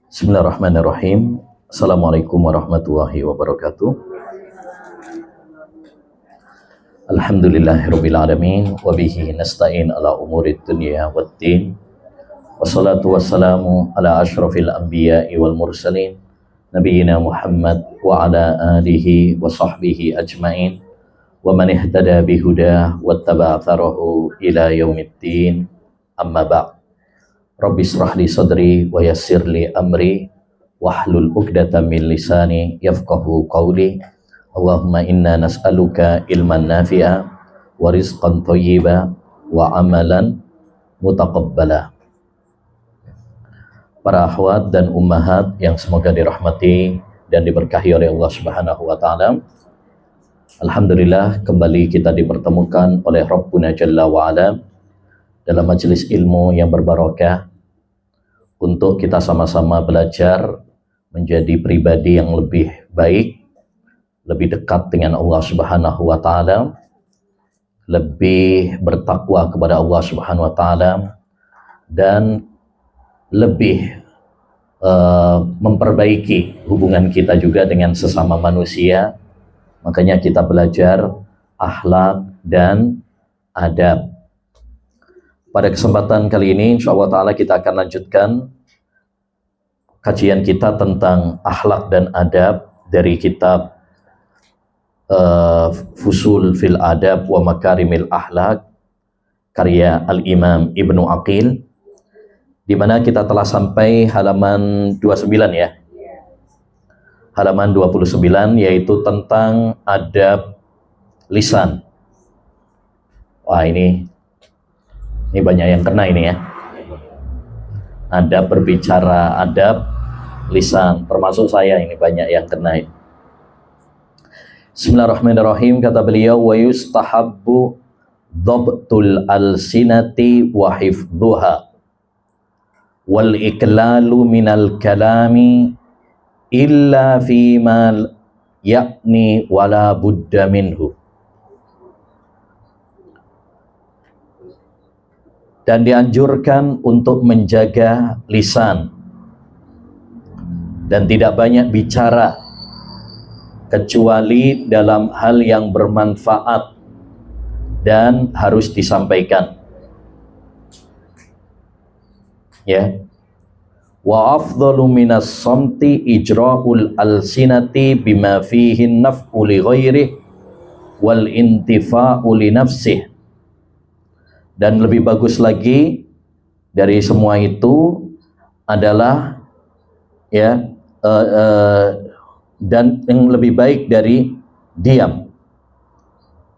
Bismillahirrahmanirrahim. Assalamualaikum warahmatullahi wabarakatuh. Alhamdulillahirabbil alamin wa bihi nasta'in ala umurid dunya waddin. Wassalatu wassalamu ala asyrafil anbiya'i wal mursalin nabiyina Muhammad wa ala alihi wa sahbihi ajmain wa man ihtada bihudah wattaba'a atharahu ila yaumiddin. Amma ba'd. Rabbi israh li sadri wa yassir li amri wahlul 'uqdatam min lisani yafqahu qawli. Allahumma inna nas'aluka ilman nafi'a wa rizqan thayyiba wa amalan mutaqabbala. Para akhwat dan ummahat yang semoga dirahmati dan diberkahi oleh Allah Subhanahu wa taala. Alhamdulillah kembali kita dipertemukan oleh Rabbuna Jalla wa Ala dalam majelis ilmu yang berbarokah untuk kita sama-sama belajar menjadi pribadi yang lebih baik, lebih dekat dengan Allah Subhanahu wa taala, lebih bertakwa kepada Allah Subhanahu wa taala, dan lebih memperbaiki hubungan kita juga dengan sesama manusia. Makanya kita belajar akhlak dan adab. Pada kesempatan kali ini insyaallah ta'ala kita akan lanjutkan kajian kita tentang akhlak dan adab dari kitab Fusul fil Adab wa Makarimil Akhlak karya Al-Imam Ibnu Aqil, di mana kita telah sampai halaman 29 ya. Halaman 29 yaitu tentang adab lisan. Wah, ini banyak yang kena ini ya. Adab berbicara, adab lisan, termasuk saya ini banyak yang kena. Bismillahirrahmanirrahim. Kata beliau, wa yustahabbu dhabtul alsinati wa hifdhuha wal iklalu minal kalami illa fima yakni wala budda minhu. Dan dianjurkan untuk menjaga lisan dan tidak banyak bicara kecuali dalam hal yang bermanfaat dan harus disampaikan. Ya. Wa afdalu minas samti ijra'ul alsinati bima fihi naf'u li ghairihi wal intifa'u li nafsihi. Dan lebih bagus lagi dari semua itu adalah ya dan yang lebih baik dari diam,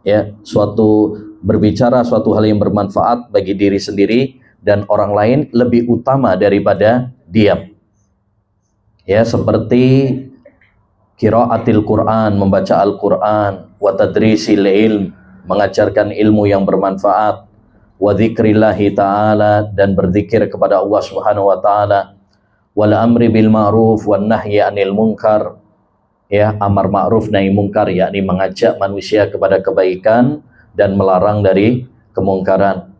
ya, suatu berbicara suatu hal yang bermanfaat bagi diri sendiri dan orang lain lebih utama daripada diam, ya, seperti qiraatil Quran, membaca Al-Quran, wa tadrisil ilm, mengajarkan ilmu yang bermanfaat, wa dzikrillahi ta'ala, dan berzikir kepada Allah Subhanahu wa taala, wal amri bil ma'ruf wan nahyi 'anil munkar, ya, amar ma'ruf nahi munkar, yakni mengajak manusia kepada kebaikan dan melarang dari kemungkaran,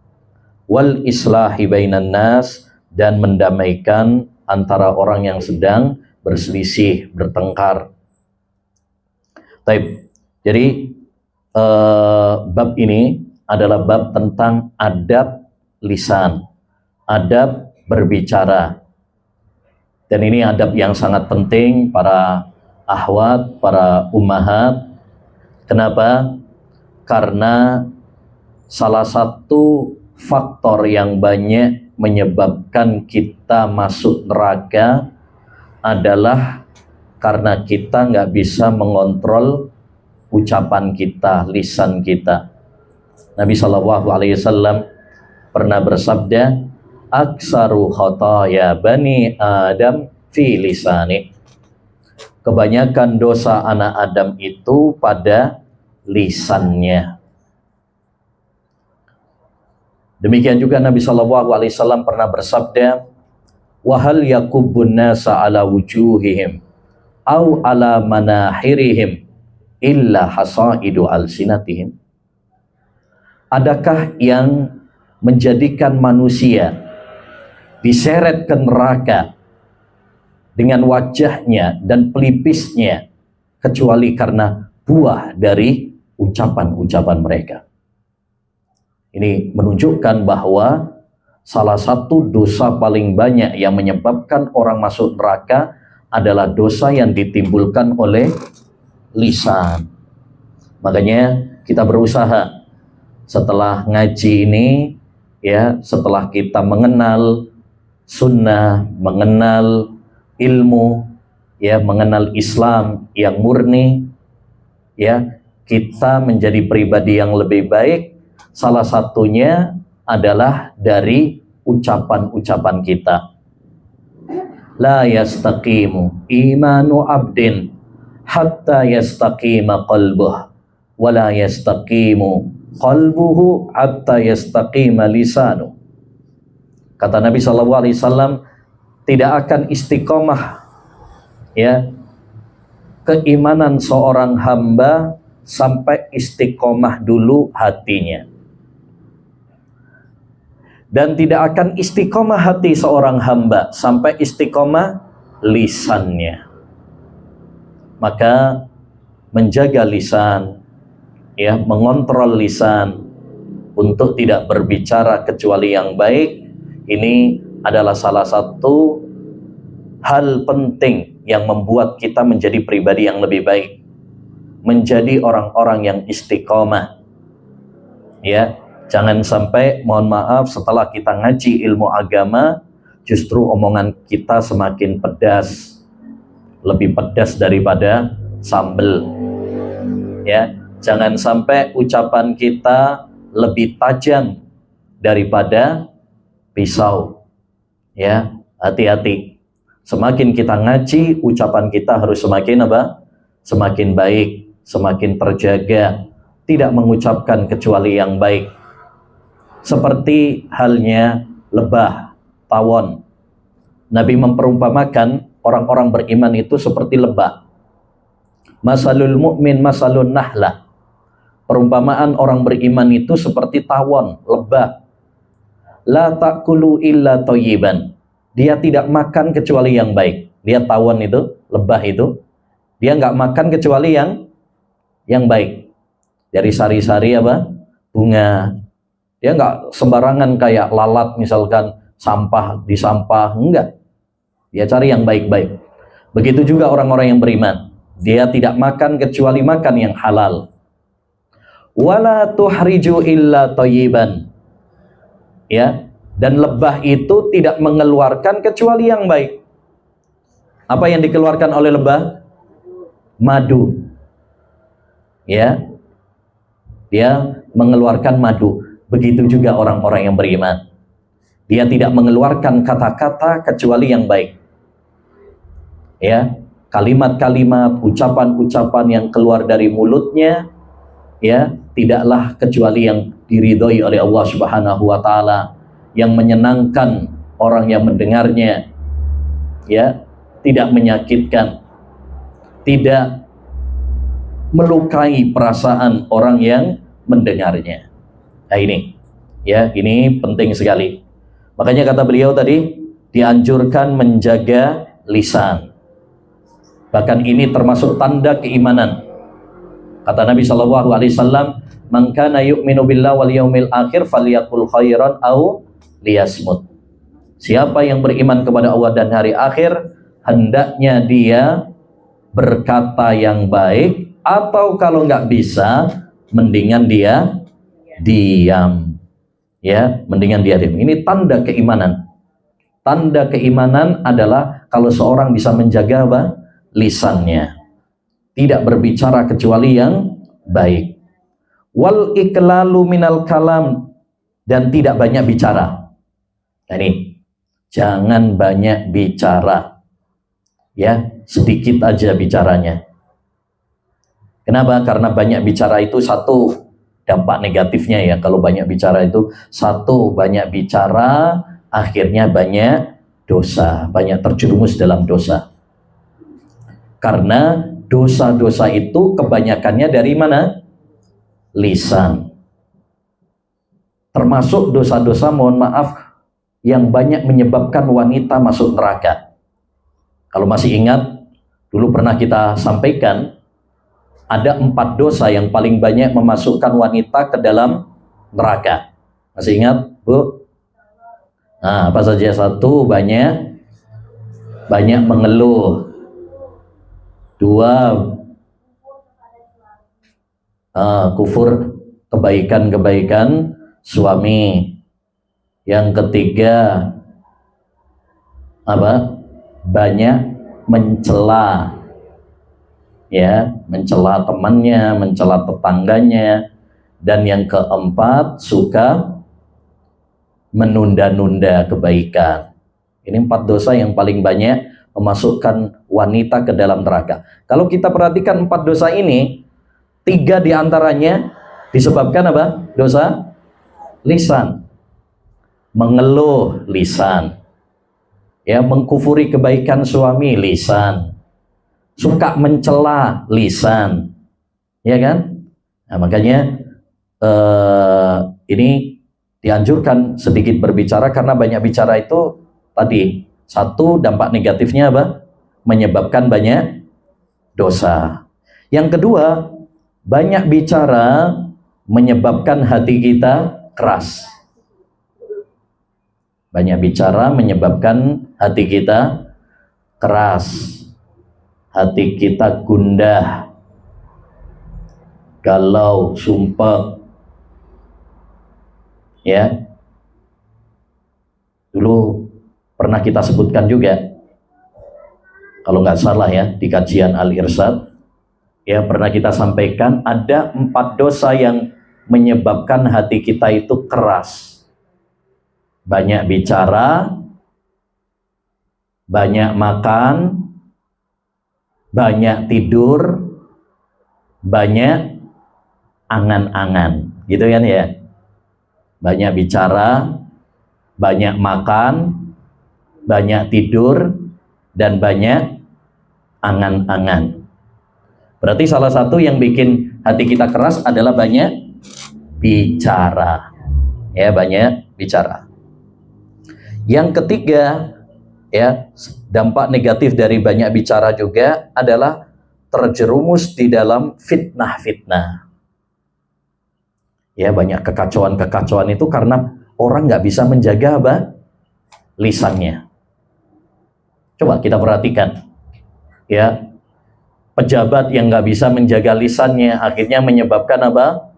wal islahi bainan nas, dan mendamaikan antara orang yang sedang berselisih, bertengkar. Baik. Jadi bab ini adalah bab tentang adab lisan, adab berbicara. Dan ini adab yang sangat penting para akhwat, para ummahat. Kenapa? Karena salah satu faktor yang banyak menyebabkan kita masuk neraka adalah karena kita nggak bisa mengontrol ucapan kita, lisan kita. Nabi SAW pernah bersabda, aksaru khataya bani Adam fi lisani. Kebanyakan dosa anak Adam itu pada lisannya. Demikian juga Nabi SAW pernah bersabda, wahal yakubbun nasa ala wujuhihim au ala manahirihim illa hasaidu alsinatihim. Adakah yang menjadikan manusia diseret ke neraka dengan wajahnya dan pelipisnya, kecuali karena buah dari ucapan-ucapan mereka. Ini menunjukkan bahwa salah satu dosa paling banyak yang menyebabkan orang masuk neraka adalah dosa yang ditimbulkan oleh lisan. Makanya kita berusaha setelah ngaji ini, ya, setelah kita mengenal sunnah, mengenal ilmu, ya, mengenal Islam yang murni, ya, kita menjadi pribadi yang lebih baik. Salah satunya adalah dari ucapan-ucapan kita. La yastaqimu imanu abdin hatta yastaqima qalbuh, wa la yastaqimu qalbuhu hatta yastaqima lisanu. Kata Nabi SAW, tidak akan istiqomah, ya, keimanan seorang hamba sampai istiqomah dulu hatinya. Dan tidak akan istiqomah hati seorang hamba sampai istiqomah lisannya. Maka menjaga lisan, ya, mengontrol lisan untuk tidak berbicara kecuali yang baik, ini adalah salah satu hal penting yang membuat kita menjadi pribadi yang lebih baik, menjadi orang-orang yang istiqomah. Ya, jangan sampai, mohon maaf, setelah kita ngaji ilmu agama, justru omongan kita semakin pedas, lebih pedas daripada sambel. Ya, jangan sampai ucapan kita lebih tajam daripada pisau. Ya, hati-hati. Semakin kita ngaji, ucapan kita harus semakin apa? Semakin baik, semakin terjaga, tidak mengucapkan kecuali yang baik. Seperti halnya lebah, tawon. Nabi memperumpamakan orang-orang beriman itu seperti lebah. Masalul mu'min masalun nahlah. Perumpamaan orang beriman itu seperti tawon, lebah. La ta'kulu illa thayyiban. Dia tidak makan kecuali yang baik. Dia tawon itu, lebah itu, dia nggak makan kecuali yang baik. Dari sari-sari apa? Bunga. Dia nggak sembarangan kayak lalat misalkan, sampah di sampah, enggak. Dia cari yang baik-baik. Begitu juga orang-orang yang beriman. Dia tidak makan kecuali makan yang halal. Wala tuhriju illa thayyiban. Ya, dan lebah itu tidak mengeluarkan kecuali yang baik. Apa yang dikeluarkan oleh lebah? Madu. Ya. Dia mengeluarkan madu. Begitu juga orang-orang yang beriman. Dia tidak mengeluarkan kata-kata kecuali yang baik. Ya, kalimat-kalimat, ucapan-ucapan yang keluar dari mulutnya, ya, tidaklah kecuali yang diridhoi oleh Allah Subhanahu wa taala, yang menyenangkan orang yang mendengarnya, ya, tidak menyakitkan, tidak melukai perasaan orang yang mendengarnya. Nah ini, ya, ini penting sekali. Makanya kata beliau tadi, dianjurkan menjaga lisan. Bahkan ini termasuk tanda keimanan. Kata Nabi SAW, "Man kana yu'minu billahi wal yaumil akhir falyaqul khairan aw liyasmut." Siapa yang beriman kepada Allah dan hari akhir, hendaknya dia berkata yang baik, atau kalau nggak bisa, mendingan dia diam. Ya, mendingan dia diam. Ini tanda keimanan. Tanda keimanan adalah kalau seorang bisa menjaga apa? Lisannya. Tidak berbicara kecuali yang baik. Wal iklalu minal kalam, dan tidak banyak bicara. Nah ini, jangan banyak bicara. Ya, sedikit aja bicaranya. Kenapa? Karena banyak bicara itu satu dampak negatifnya, ya. Kalau banyak bicara itu satu, banyak bicara akhirnya banyak dosa, banyak terjerumus dalam dosa. Karena dosa-dosa itu kebanyakannya dari mana? Lisan. Termasuk dosa-dosa, mohon maaf, yang banyak menyebabkan wanita masuk neraka. Kalau masih ingat, dulu pernah kita sampaikan, ada 4 dosa yang paling banyak memasukkan wanita ke dalam neraka. Masih ingat, Bu? Nah, apa saja? 1, banyak mengeluh. 2, kufur kebaikan-kebaikan suami. Yang ketiga, apa? Banyak mencela, ya, mencela temannya, mencela tetangganya. Dan yang keempat, suka menunda-nunda kebaikan. Ini 4 dosa yang paling banyak memasukkan wanita ke dalam neraka. Kalau kita perhatikan 4 dosa ini, 3 diantaranya disebabkan apa? Dosa lisan. Mengeluh, lisan. Ya, mengkufuri kebaikan suami, lisan. Suka mencela, lisan. Ya kan? Nah, makanya ini dianjurkan sedikit berbicara, karena banyak bicara itu tadi, 1, dampak negatifnya apa? Menyebabkan banyak dosa. Yang kedua, banyak bicara menyebabkan hati kita keras. Banyak bicara menyebabkan hati kita keras. Hati kita gundah, galau, sumpah. Ya. Dulu pernah kita sebutkan juga, kalau nggak salah ya, di kajian Al-Irsyad, ya, pernah kita sampaikan ada 4 dosa yang menyebabkan hati kita itu keras. Banyak bicara, banyak makan, banyak tidur, banyak angan-angan, gitu kan ya. Banyak bicara, banyak makan, banyak tidur, dan banyak angan-angan. Berarti salah satu yang bikin hati kita keras adalah banyak bicara. Ya, banyak bicara. Yang ketiga, ya, dampak negatif dari banyak bicara juga adalah terjerumus di dalam fitnah-fitnah. Ya, banyak kekacauan-kekacauan itu karena orang nggak bisa menjaga apa? Lisannya. Coba kita perhatikan, ya, pejabat yang nggak bisa menjaga lisannya akhirnya menyebabkan apa?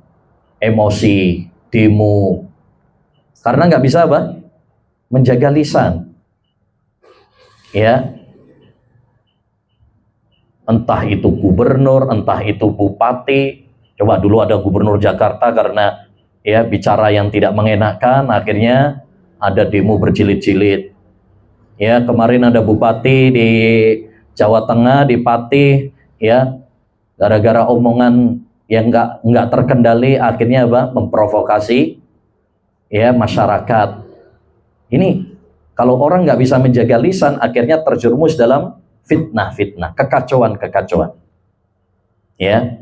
Emosi, demo, karena nggak bisa apa? Menjaga lisan. Ya, entah itu gubernur, entah itu bupati. Coba dulu ada gubernur Jakarta karena ya bicara yang tidak mengenakan, akhirnya ada demo berjilid-jilid. Ya, kemarin ada bupati di Jawa Tengah, di Pati, ya, gara-gara omongan yang nggak terkendali, akhirnya apa? Memprovokasi ya masyarakat. Ini kalau orang nggak bisa menjaga lisan, akhirnya terjerumus dalam fitnah-fitnah, kekacauan-kekacauan. Ya.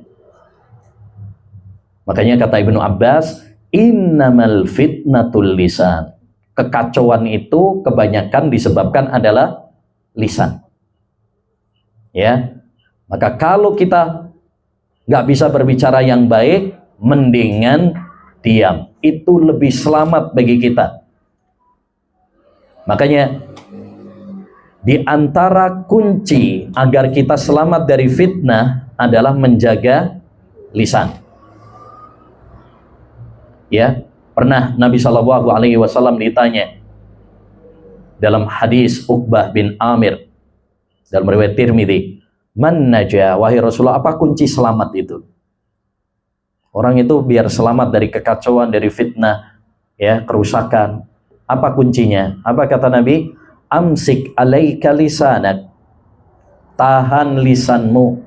Makanya kata Ibnu Abbas, innamal fitnatul lisan. Kekacauan itu kebanyakan disebabkan adalah lisan. Ya. Maka kalau kita nggak bisa berbicara yang baik, mendingan diam. Itu lebih selamat bagi kita. Makanya di antara kunci agar kita selamat dari fitnah adalah menjaga lisan. Ya, pernah Nabi Shallallahu Alaihi Wasallam ditanya dalam hadis Uqbah bin Amir dalam riwayat Tirmidzi, man najah, wahai Rasulullah, apa kunci selamat itu? Orang itu biar selamat dari kekacauan, dari fitnah, ya, kerusakan. Apa kuncinya? Apa kata Nabi? Amsik alaika lisanak. Tahan lisanmu.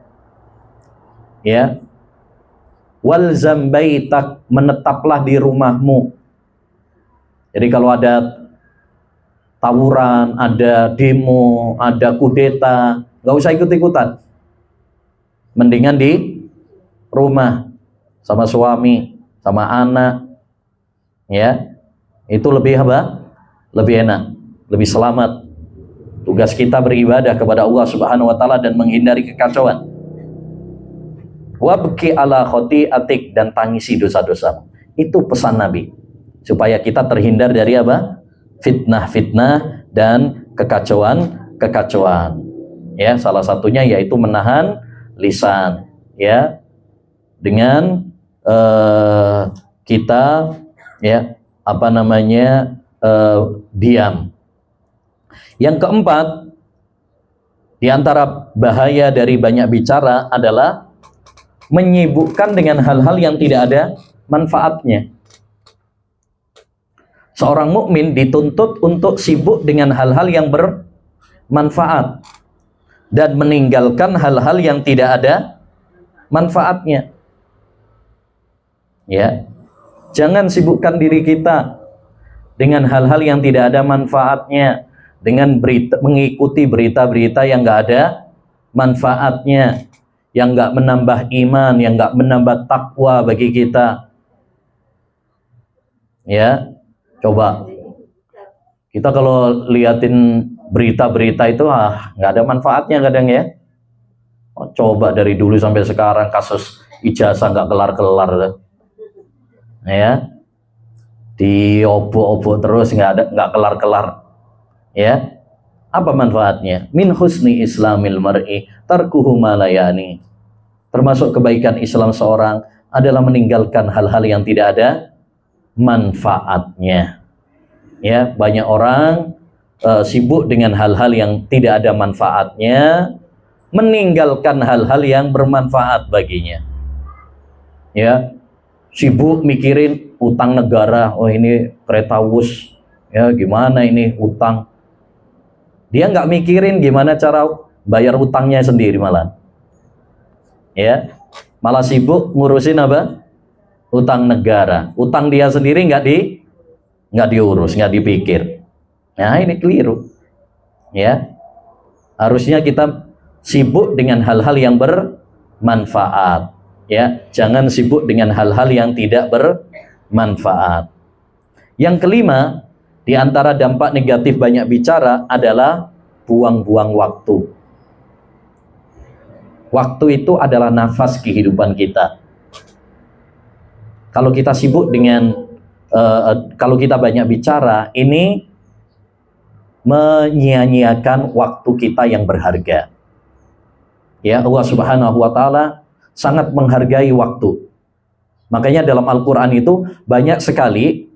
Ya. Walzam baitak, menetaplah di rumahmu. Jadi kalau ada tawuran, ada demo, ada kudeta, nggak usah ikut-ikutan. Mendingan di rumah sama suami, sama anak. Ya. Itu lebih apa? Lebih enak, lebih selamat. Tugas kita beribadah kepada Allah Subhanahu wa taala dan menghindari kekacauan. Wabki ala khoti'atik, dan tangisi dosa-dosa. Itu pesan Nabi, supaya kita terhindar dari apa? Fitnah-fitnah dan kekacauan. Ya, salah satunya yaitu menahan lisan, ya, dengan kita, ya, diam. Yang keempat, di antara bahaya dari banyak bicara adalah menyibukkan dengan hal-hal yang tidak ada manfaatnya. Seorang mukmin dituntut untuk sibuk dengan hal-hal yang bermanfaat dan meninggalkan hal-hal yang tidak ada manfaatnya. Ya, jangan sibukkan diri kita dengan hal-hal yang tidak ada manfaatnya, dengan mengikuti berita-berita yang nggak ada manfaatnya, yang nggak menambah iman, yang nggak menambah takwa bagi kita. Ya, coba kita kalau liatin berita-berita itu nggak ada manfaatnya kadang, ya. Coba dari dulu sampai sekarang kasus ijazah nggak kelar-kelar, ya, diobok-obok terus nggak kelar-kelar, ya. Apa manfaatnya? Min husni islamil mar'i tarkuhu ma la ya'ni. Termasuk kebaikan Islam seorang adalah meninggalkan hal-hal yang tidak ada manfaatnya. Ya, banyak orang sibuk dengan hal-hal yang tidak ada manfaatnya, meninggalkan hal-hal yang bermanfaat baginya. Ya, sibuk mikirin utang negara. Oh, ini kereta wus, ya, gimana ini utang. Dia nggak mikirin gimana cara bayar utangnya sendiri, malah, ya, malah sibuk ngurusin apa? Utang negara. Utang dia sendiri nggak diurus, nggak dipikir. Nah, ini keliru, ya. Harusnya kita sibuk dengan hal-hal yang bermanfaat, ya. Jangan sibuk dengan hal-hal yang tidak bermanfaat. Yang kelima, di antara dampak negatif banyak bicara adalah buang-buang waktu. Waktu itu adalah nafas kehidupan kita. Kalau kita sibuk dengan kalau kita banyak bicara, ini menyia-nyiakan waktu kita yang berharga. Ya, Allah Subhanahu wa taala sangat menghargai waktu. Makanya dalam Al-Qur'an itu banyak sekali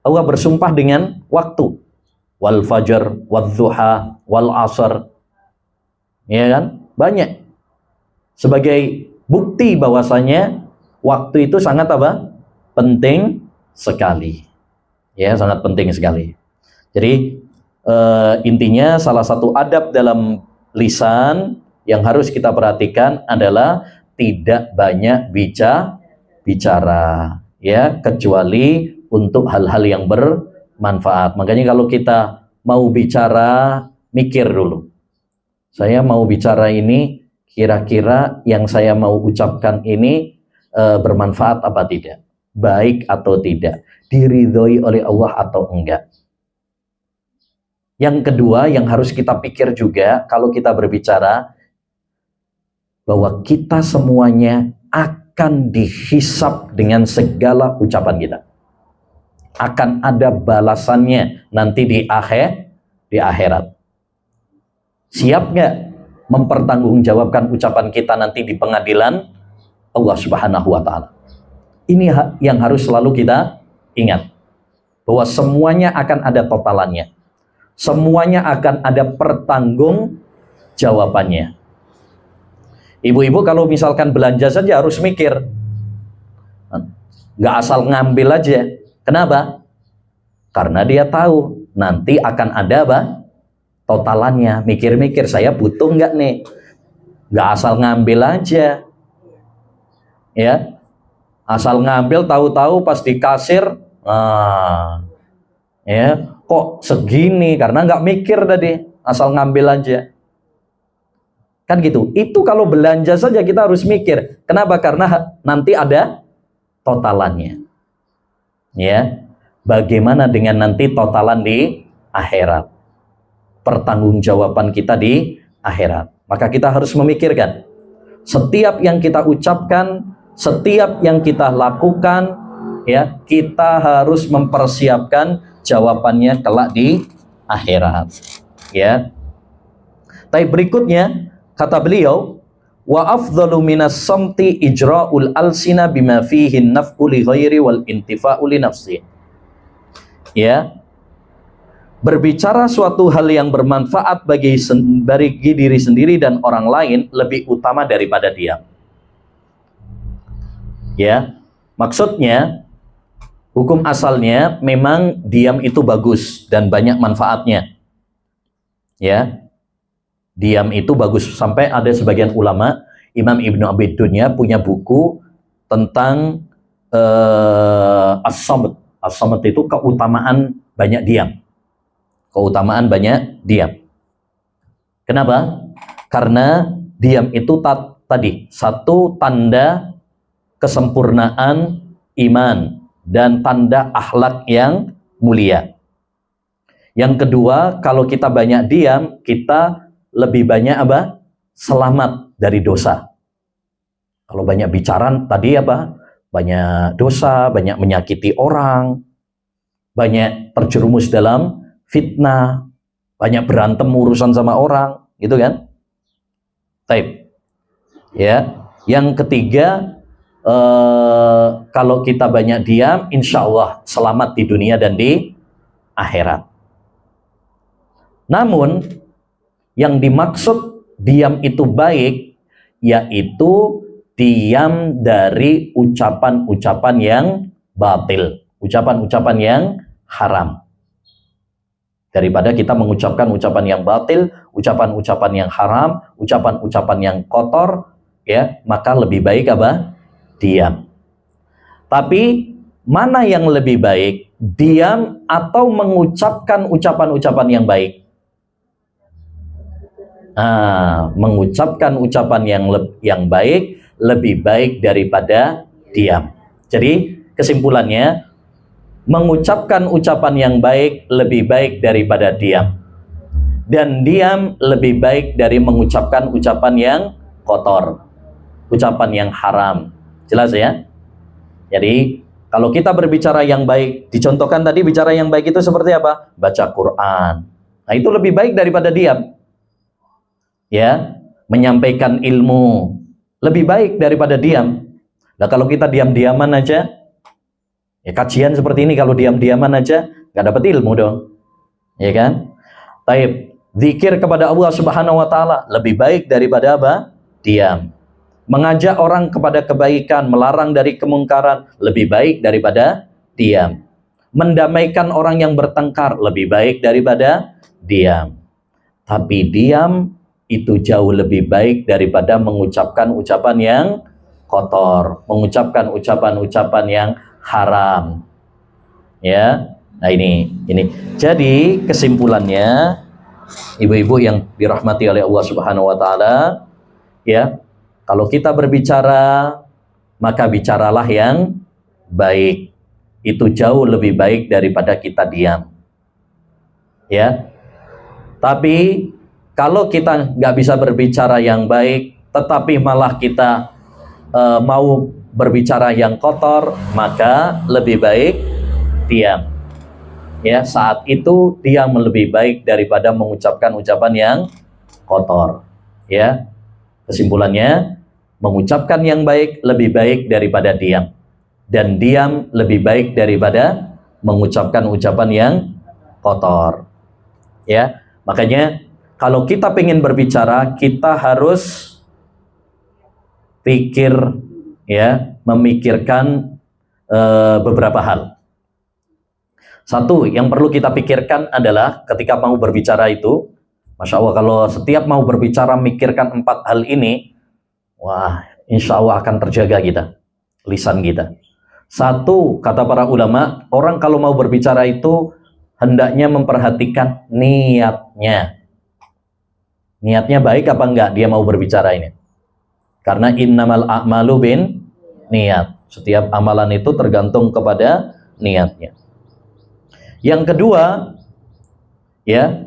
Allah bersumpah dengan waktu. Wal fajr, wal duha, wal asr. Ya kan? Banyak. Sebagai bukti bahwasanya waktu itu sangat apa? Penting sekali. Ya, sangat penting sekali. Jadi intinya salah satu adab dalam lisan yang harus kita perhatikan adalah tidak banyak bicara, ya, kecuali untuk hal-hal yang bermanfaat. Makanya kalau kita mau bicara, mikir dulu. Saya mau bicara ini, kira-kira yang saya mau ucapkan ini bermanfaat apa tidak? Baik atau tidak? Diridhoi oleh Allah atau enggak? Yang kedua yang harus kita pikir juga kalau kita berbicara, bahwa kita semuanya akan dihisab dengan segala ucapan kita. Akan ada balasannya nanti di akhirat. Siap nggak mempertanggungjawabkan ucapan kita nanti di pengadilan Allah Subhanahu wa taala? Ini yang harus selalu kita ingat, bahwa semuanya akan ada totalannya. Semuanya akan ada pertanggungjawabannya. Ibu-ibu kalau misalkan belanja saja harus mikir, nggak asal ngambil aja. Kenapa? Karena dia tahu nanti akan ada apa? Totalannya. Mikir-mikir, saya butuh nggak nih? Nggak asal ngambil aja, ya. Asal ngambil, tahu-tahu pas di kasir, ya, kok segini? Karena nggak mikir tadi, asal ngambil aja. Kan gitu. Itu kalau belanja saja kita harus mikir. Kenapa? Karena nanti ada totalannya. Ya. Bagaimana dengan nanti totalan di akhirat? pertanggungjawaban kita di akhirat. Maka kita harus memikirkan setiap yang kita ucapkan, setiap yang kita lakukan, ya, kita harus mempersiapkan jawabannya kelak di akhirat. Ya. Tapi berikutnya kata beliau, wa afdhalu minas samti ijra'ul alsina bima fihi naf'u li ghairi wal intifa'u li nafsi. Ya. Berbicara suatu hal yang bermanfaat bagi diri sendiri dan orang lain lebih utama daripada diam. Ya. Maksudnya hukum asalnya memang diam itu bagus dan banyak manfaatnya. Ya. Diam itu bagus, sampai ada sebagian ulama, Imam Ibnu Abi Dunya punya buku tentang as-samt. As-samt itu keutamaan banyak diam. Keutamaan banyak diam. Kenapa? Karena diam itu tadi satu tanda kesempurnaan iman dan tanda akhlak yang mulia. Yang kedua, kalau kita banyak diam, kita lebih banyak apa? Selamat dari dosa. Kalau banyak bicara tadi apa? Banyak dosa, banyak menyakiti orang, banyak terjerumus dalam fitnah, banyak berantem urusan sama orang, gitu kan? Taib. Ya. Yang ketiga, kalau kita banyak diam, insya Allah selamat di dunia dan di akhirat. Namun, yang dimaksud diam itu baik, yaitu diam dari ucapan-ucapan yang batil, ucapan-ucapan yang haram. Daripada kita mengucapkan ucapan yang batil, ucapan-ucapan yang haram, ucapan-ucapan yang kotor, ya, maka lebih baik apa? Diam. Tapi mana yang lebih baik? Diam atau mengucapkan ucapan-ucapan yang baik? Mengucapkan ucapan yang baik lebih baik daripada diam. Jadi kesimpulannya, mengucapkan ucapan yang baik lebih baik daripada diam. Dan diam lebih baik dari mengucapkan ucapan yang kotor, ucapan yang haram. Jelas ya? Jadi kalau kita berbicara yang baik, dicontohkan tadi bicara yang baik itu seperti apa? Baca Quran. Nah, itu lebih baik daripada diam. Ya, menyampaikan ilmu lebih baik daripada diam. Nah, kalau kita diam-diaman aja, ya kajian seperti ini kalau diam-diaman aja nggak dapat ilmu dong, ya kan? Taib, zikir kepada Allah Subhanahu Wa Taala lebih baik daripada apa? Diam. Mengajak orang kepada kebaikan, melarang dari kemungkaran lebih baik daripada diam. Mendamaikan orang yang bertengkar lebih baik daripada diam. Tapi diam itu jauh lebih baik daripada mengucapkan ucapan yang kotor, mengucapkan ucapan-ucapan yang haram. Ya. Nah, ini. Jadi kesimpulannya, ibu-ibu yang dirahmati oleh Allah Subhanahu wa taala, ya, kalau kita berbicara, maka bicaralah yang baik. Itu jauh lebih baik daripada kita diam. Ya. Tapi kalau kita nggak bisa berbicara yang baik, tetapi malah kita mau berbicara yang kotor, maka lebih baik diam. Ya, saat itu diam lebih baik daripada mengucapkan ucapan yang kotor. Ya, kesimpulannya, mengucapkan yang baik lebih baik daripada diam, dan diam lebih baik daripada mengucapkan ucapan yang kotor. Ya, makanya kalau kita ingin berbicara, kita harus pikir, ya, memikirkan beberapa hal. Satu, yang perlu kita pikirkan adalah ketika mau berbicara itu, Masya Allah, kalau setiap mau berbicara mikirkan 4 hal ini, wah, insya Allah akan terjaga kita, lisan kita. Satu, kata para ulama, orang kalau mau berbicara itu hendaknya memperhatikan niatnya. Niatnya baik apa enggak dia mau berbicara ini? Karena innamal a'malu bin niat. Setiap amalan itu tergantung kepada niatnya. Yang kedua, ya,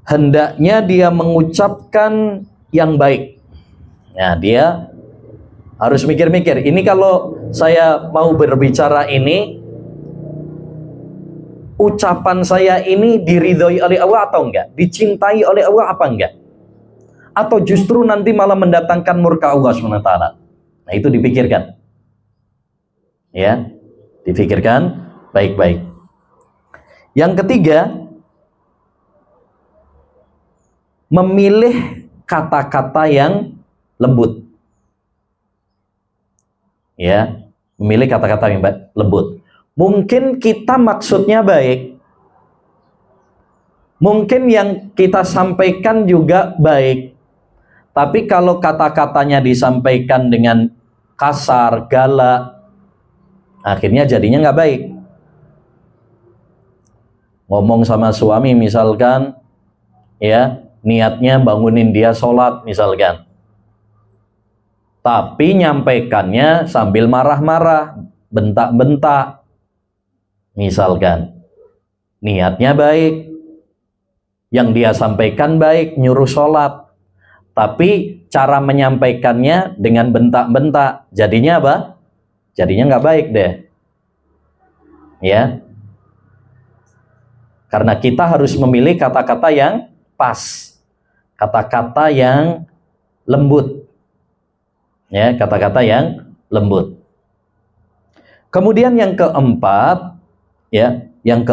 hendaknya dia mengucapkan yang baik. Nah, dia harus mikir-mikir, ini kalau saya mau berbicara ini, ucapan saya ini diridhoi oleh Allah atau enggak? Dicintai oleh Allah apa enggak? Atau justru nanti malah mendatangkan murka Allah SWT? Nah, itu dipikirkan. Ya, dipikirkan baik-baik. Yang ketiga, memilih kata-kata yang lembut. Ya, memilih kata-kata yang lembut. Mungkin kita maksudnya baik, mungkin yang kita sampaikan juga baik, tapi kalau kata-katanya disampaikan dengan kasar, galak, akhirnya jadinya nggak baik. Ngomong sama suami misalkan, ya, niatnya bangunin dia sholat misalkan, tapi nyampaikannya sambil marah-marah, bentak-bentak misalkan. Niatnya baik, yang dia sampaikan baik, nyuruh sholat, tapi cara menyampaikannya dengan bentak-bentak, jadinya apa? Jadinya nggak baik deh. Ya, karena kita harus memilih kata-kata yang pas, kata-kata yang lembut. Ya, kata-kata yang lembut. Kemudian yang keempat, ya, yang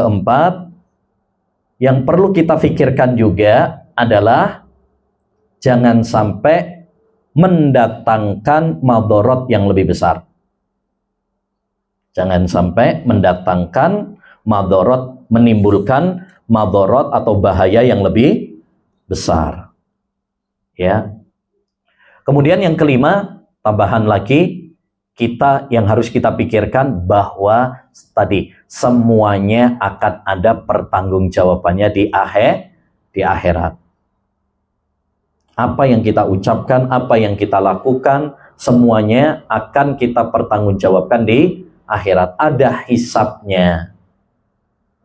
perlu kita pikirkan juga adalah jangan sampai mendatangkan madharat yang lebih besar. Jangan sampai mendatangkan madharat, menimbulkan madharat atau bahaya yang lebih besar. Ya. Kemudian yang kelima, tambahan lagi, kita yang harus kita pikirkan bahwa tadi semuanya akan ada pertanggungjawabannya di akhirat. Apa yang kita ucapkan, apa yang kita lakukan, semuanya akan kita pertanggungjawabkan di akhirat. Ada hisabnya.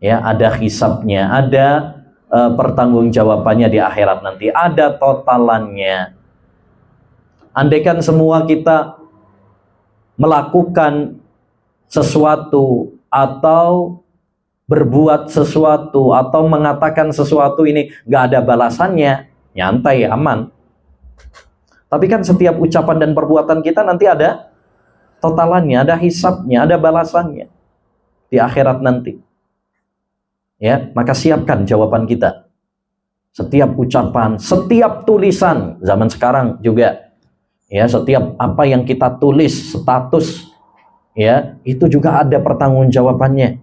Ya, ada hisabnya, ada pertanggungjawabannya di akhirat nanti, ada totalannya. Andaikan semua kita melakukan sesuatu atau berbuat sesuatu atau mengatakan sesuatu ini nggak ada balasannya, nyantai, aman. Tapi kan setiap ucapan dan perbuatan kita nanti ada totalannya, ada hisabnya, ada balasannya di akhirat nanti. Ya, maka siapkan jawaban kita. Setiap ucapan, setiap tulisan zaman sekarang juga, ya, setiap apa yang kita tulis, status, ya, itu juga ada pertanggungjawabannya.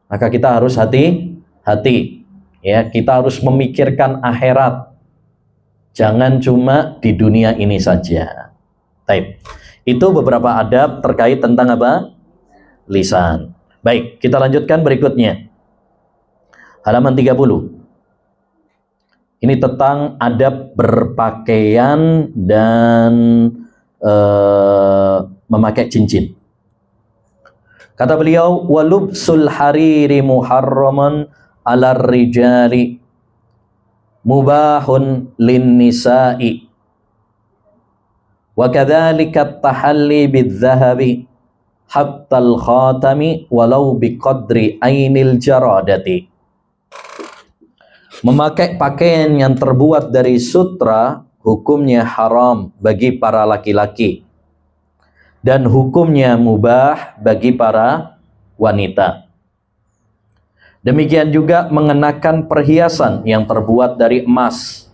Maka kita harus hati-hati, ya, kita harus memikirkan akhirat. Jangan cuma di dunia ini saja. Baik. Itu beberapa adab terkait tentang apa? Lisan. Baik, kita lanjutkan berikutnya. Halaman 30. Ini tentang adab berpakaian dan memakai cincin. Kata beliau, walubsul hariri muharraman 'alar rijali mubahun lin nisa'i wa kadzalika at-tahalli bidz-dzahabi hatta al-khatami walau biqadri ainil jaradati. Memakai pakaian yang terbuat dari sutra hukumnya haram bagi para laki-laki dan hukumnya mubah bagi para wanita. Demikian juga mengenakan perhiasan yang terbuat dari emas.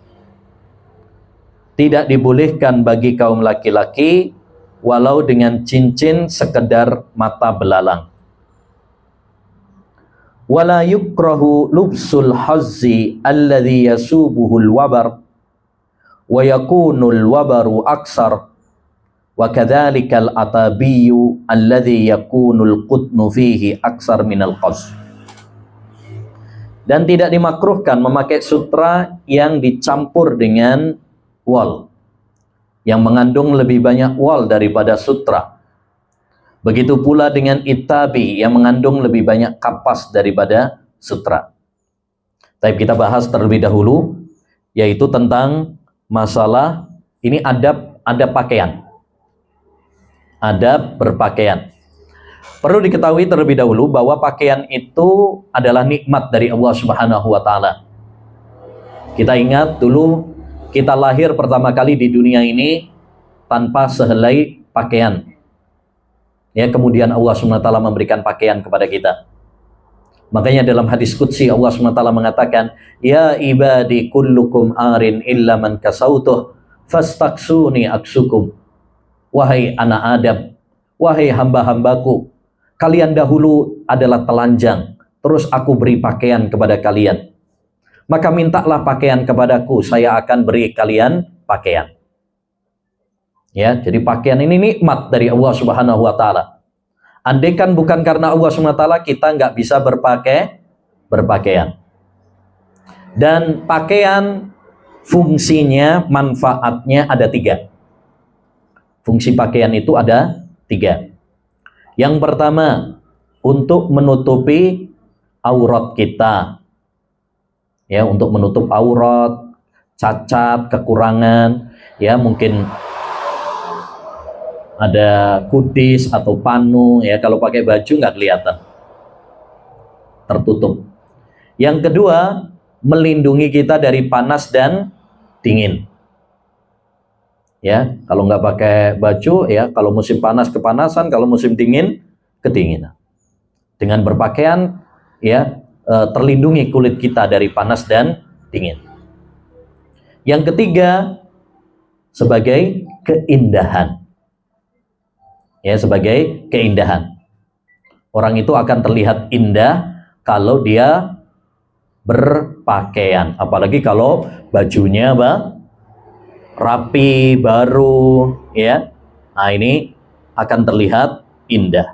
Tidak dibolehkan bagi kaum laki-laki walau dengan cincin sekedar mata belalang. Wala yukrahu lubsul hazzi alladhi yasubuhul wabar wa yakunul wabaru aksar wa kadzalikal atabiyu alladhi yakunul qutnu fihi aksar minal qas. Dan tidak dimakruhkan memakai sutra yang dicampur dengan wol, yang mengandung lebih banyak wol daripada sutra. Begitu pula dengan itabi yang mengandung lebih banyak kapas daripada sutra. Tapi kita bahas terlebih dahulu, yaitu tentang masalah ini adab pakaian, adab berpakaian. Perlu diketahui terlebih dahulu bahwa pakaian itu adalah nikmat dari Allah Subhanahu wa Ta'ala. Kita ingat dulu kita lahir pertama kali di dunia ini tanpa sehelai pakaian. Ya, kemudian Allah Subhanahu wa Ta'ala memberikan pakaian kepada kita. Makanya dalam hadis qudsi Allah SWT mengatakan, ya ibadi kullukum arin illa man kasautuh fastaksuni aksukum. Wahai anak Adam, wahai hamba-hambaku, kalian dahulu adalah telanjang, terus aku beri pakaian kepada kalian. Maka mintalah pakaian kepadaku, saya akan beri kalian pakaian. Ya, jadi pakaian ini nikmat dari Allah Subhanahu wa Ta'ala. Andaikan bukan karena Allah SWT, kita nggak bisa berpakaian. Dan pakaian fungsinya, manfaatnya ada 3. Fungsi pakaian itu ada 3. Yang pertama, untuk menutupi aurat kita. Ya, untuk menutup aurat, cacat, kekurangan, ya mungkin ada kudis atau panu, ya kalau pakai baju nggak kelihatan, tertutup. Yang kedua, melindungi kita dari panas dan dingin. Ya, kalau nggak pakai baju, ya kalau musim panas kepanasan, kalau musim dingin kedinginan. Dengan berpakaian, ya terlindungi kulit kita dari panas dan dingin. Yang ketiga, sebagai keindahan. Ya, sebagai keindahan. Orang itu akan terlihat indah kalau dia berpakaian, apalagi kalau bajunya rapi, baru, ya. Nah, ini akan terlihat indah.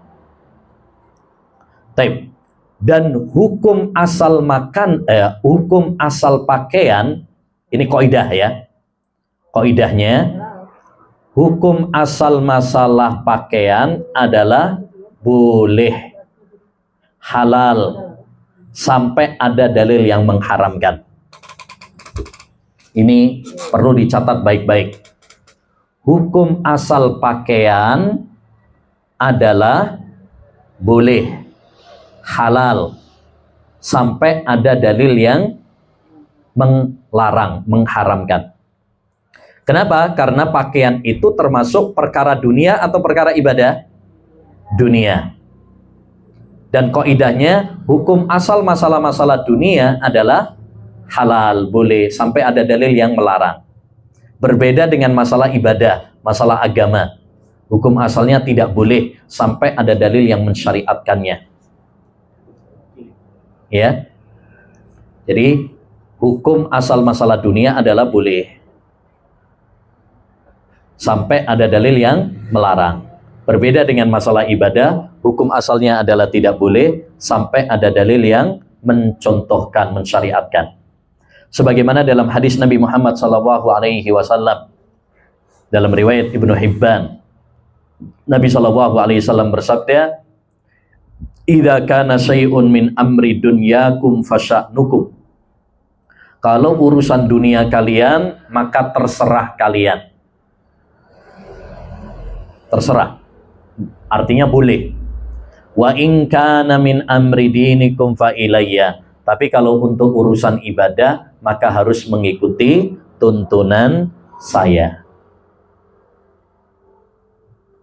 Dan hukum asal hukum asal pakaian, ini kaidah ya. Kaidahnya, hukum asal masalah pakaian adalah boleh, halal, sampai ada dalil yang mengharamkan. Ini perlu dicatat baik-baik. Hukum asal pakaian adalah boleh, halal, sampai ada dalil yang melarang, mengharamkan. Kenapa? Karena pakaian itu termasuk perkara dunia atau perkara ibadah? Dunia. Dan kaidahnya, hukum asal masalah-masalah dunia adalah halal, boleh, sampai ada dalil yang melarang. Berbeda dengan masalah ibadah, masalah agama. Hukum asalnya tidak boleh sampai ada dalil yang mensyariatkannya. Ya. Jadi, hukum asal masalah dunia adalah boleh, sampai ada dalil yang melarang. Berbeda dengan masalah ibadah, hukum asalnya adalah tidak boleh sampai ada dalil yang mencontohkan, mensyariatkan. Sebagaimana dalam hadis Nabi Muhammad SAW, dalam riwayat Ibnu Hibban, Nabi SAW bersabda, "Idza kana syai'un min amri dunyakum fasya'nukum." Kalau urusan dunia kalian, maka terserah kalian. Terserah, artinya boleh. Wa in kana min amri dinikum fa ilayya. Tapi kalau untuk urusan ibadah, maka harus mengikuti tuntunan saya.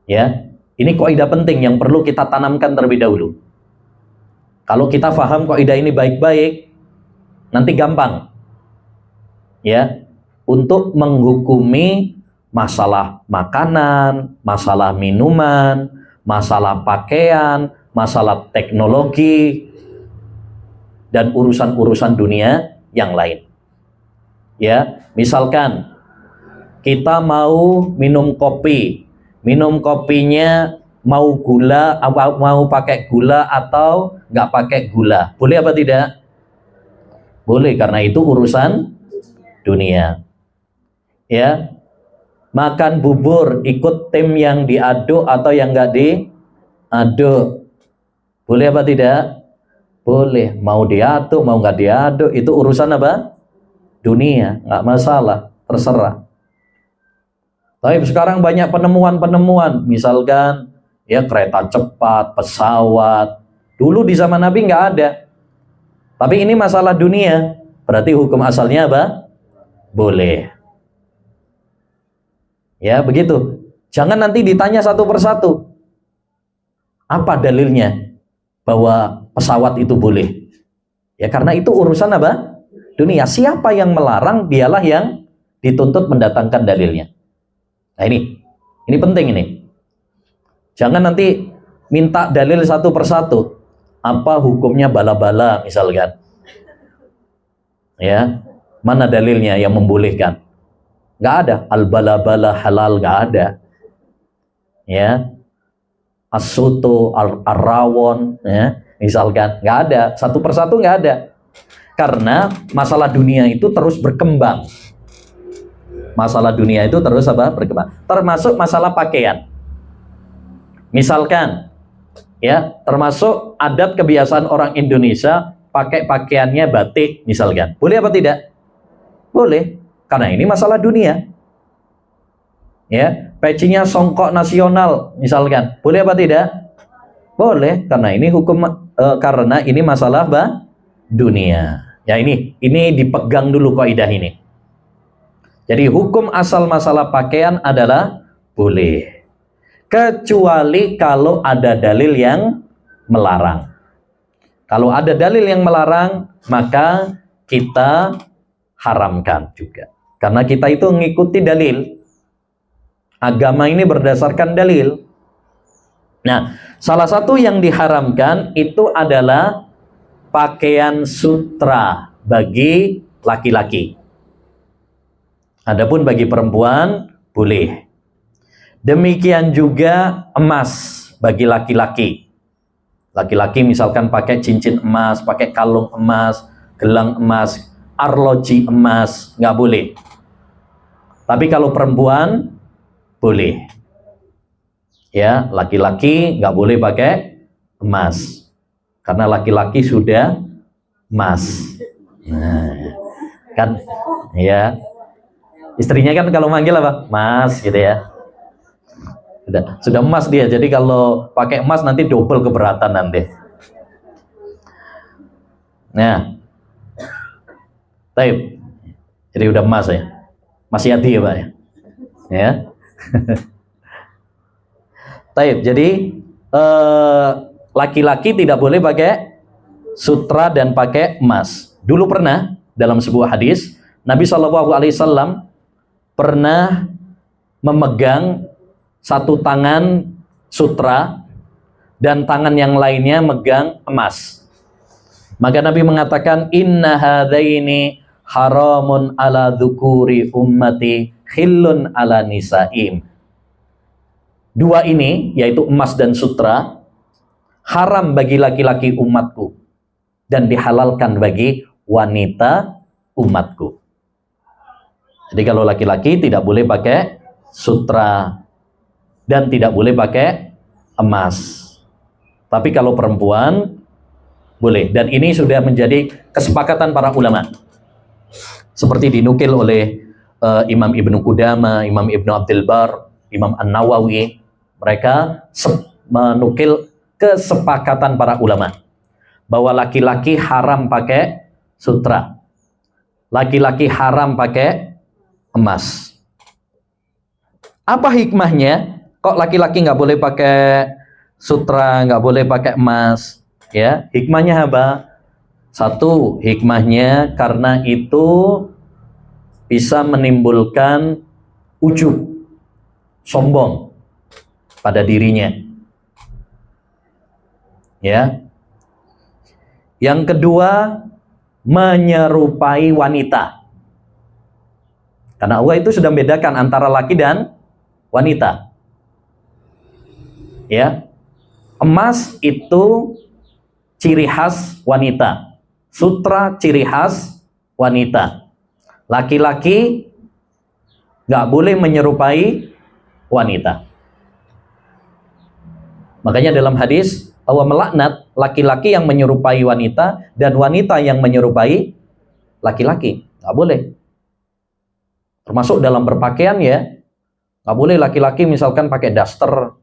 Ya, ini kaidah penting yang perlu kita tanamkan terlebih dahulu. Kalau kita paham kaidah ini baik-baik, nanti gampang. Ya, untuk menghukumi masalah makanan, masalah minuman, masalah pakaian, masalah teknologi, dan urusan-urusan dunia yang lain. Ya, misalkan kita mau minum kopi, minum kopinya mau gula, mau pakai gula atau nggak pakai gula, boleh apa tidak? Boleh, karena itu urusan dunia. Ya. Makan bubur ikut tim yang diaduk atau yang nggak diaduk, boleh apa tidak? Boleh, mau diaduk, mau nggak diaduk, itu urusan apa? Dunia, nggak masalah, terserah. Tapi sekarang banyak penemuan-penemuan, misalkan ya kereta cepat, pesawat. Dulu di zaman Nabi nggak ada. Tapi ini masalah dunia, berarti hukum asalnya apa? Boleh. Ya, begitu. Jangan nanti ditanya satu persatu. Apa dalilnya bahwa pesawat itu boleh? Ya karena itu urusan apa? Dunia. Siapa yang melarang, dialah yang dituntut mendatangkan dalilnya. Nah ini penting ini. Jangan nanti minta dalil satu persatu. Apa hukumnya bala-bala misalkan? Ya, mana dalilnya yang membolehkan? Nggak ada. Al-bala-bala halal, nggak ada. Ya, as-sutu, ar-rawon, ya, misalkan nggak ada. Satu persatu nggak ada. Karena masalah dunia itu terus berkembang. Masalah dunia itu terus apa? Berkembang. Termasuk masalah pakaian. Misalkan, ya, termasuk adat kebiasaan orang Indonesia pakai pakaiannya batik, misalkan. Boleh apa tidak? Boleh. Karena ini masalah dunia. Ya, pecinya songkok nasional, misalkan. Boleh apa tidak? Boleh. Karena ini hukum, karena ini masalah apa? Dunia. Ya ini dipegang dulu kaidah ini. Jadi hukum asal masalah pakaian adalah boleh. Kecuali kalau ada dalil yang melarang. Kalau ada dalil yang melarang, maka kita haramkan juga. Karena kita itu mengikuti dalil. Agama ini berdasarkan dalil. Nah, salah satu yang diharamkan itu adalah pakaian sutra bagi laki-laki. Adapun bagi perempuan boleh. Demikian juga emas bagi laki-laki. Laki-laki misalkan pakai cincin emas, pakai kalung emas, gelang emas, arloji emas, nggak boleh. Tapi kalau perempuan boleh. Ya, laki-laki nggak boleh pakai emas. Karena laki-laki sudah emas. Nah, kan ya. Istrinya kan kalau manggil apa? Mas gitu ya. Sudah emas dia. Jadi kalau pakai emas nanti double keberatan nanti. Nah. Baik. Jadi udah emas ya. Masih hati ya, Pak ya. Ya. Baik. Jadi laki-laki tidak boleh pakai sutra dan pakai emas. Dulu pernah dalam sebuah hadis Nabi SAW pernah memegang satu tangan sutra dan tangan yang lainnya megang emas. Maka Nabi mengatakan, inna hadaini haramun ala dzukuri ummati khillun ala nisaim. Dua ini, yaitu emas dan sutra, haram bagi laki-laki umatku dan dihalalkan bagi wanita umatku. Jadi kalau laki-laki tidak boleh pakai sutra dan tidak boleh pakai emas. Tapi kalau perempuan boleh. Dan ini sudah menjadi kesepakatan para ulama. Seperti dinukil oleh Imam Ibnu Qudama, Imam Ibnu Abdul Bar, Imam An-Nawawi. Mereka menukil kesepakatan para ulama bahwa laki-laki haram pakai sutra, laki-laki haram pakai emas. Apa hikmahnya? Kok laki-laki nggak boleh pakai sutra, nggak boleh pakai emas? Ya, hikmahnya apa? Satu, hikmahnya karena itu bisa menimbulkan ujub, sombong pada dirinya. Ya. Yang kedua, menyerupai wanita. Karena Allah itu sudah membedakan antara laki dan wanita. Ya. Emas itu ciri khas wanita. Sutra ciri khas wanita. Laki-laki nggak boleh menyerupai wanita. Makanya dalam hadis Allah melaknat laki-laki yang menyerupai wanita dan wanita yang menyerupai laki-laki. Nggak boleh. Termasuk dalam berpakaian ya. Nggak boleh laki-laki misalkan pakai daster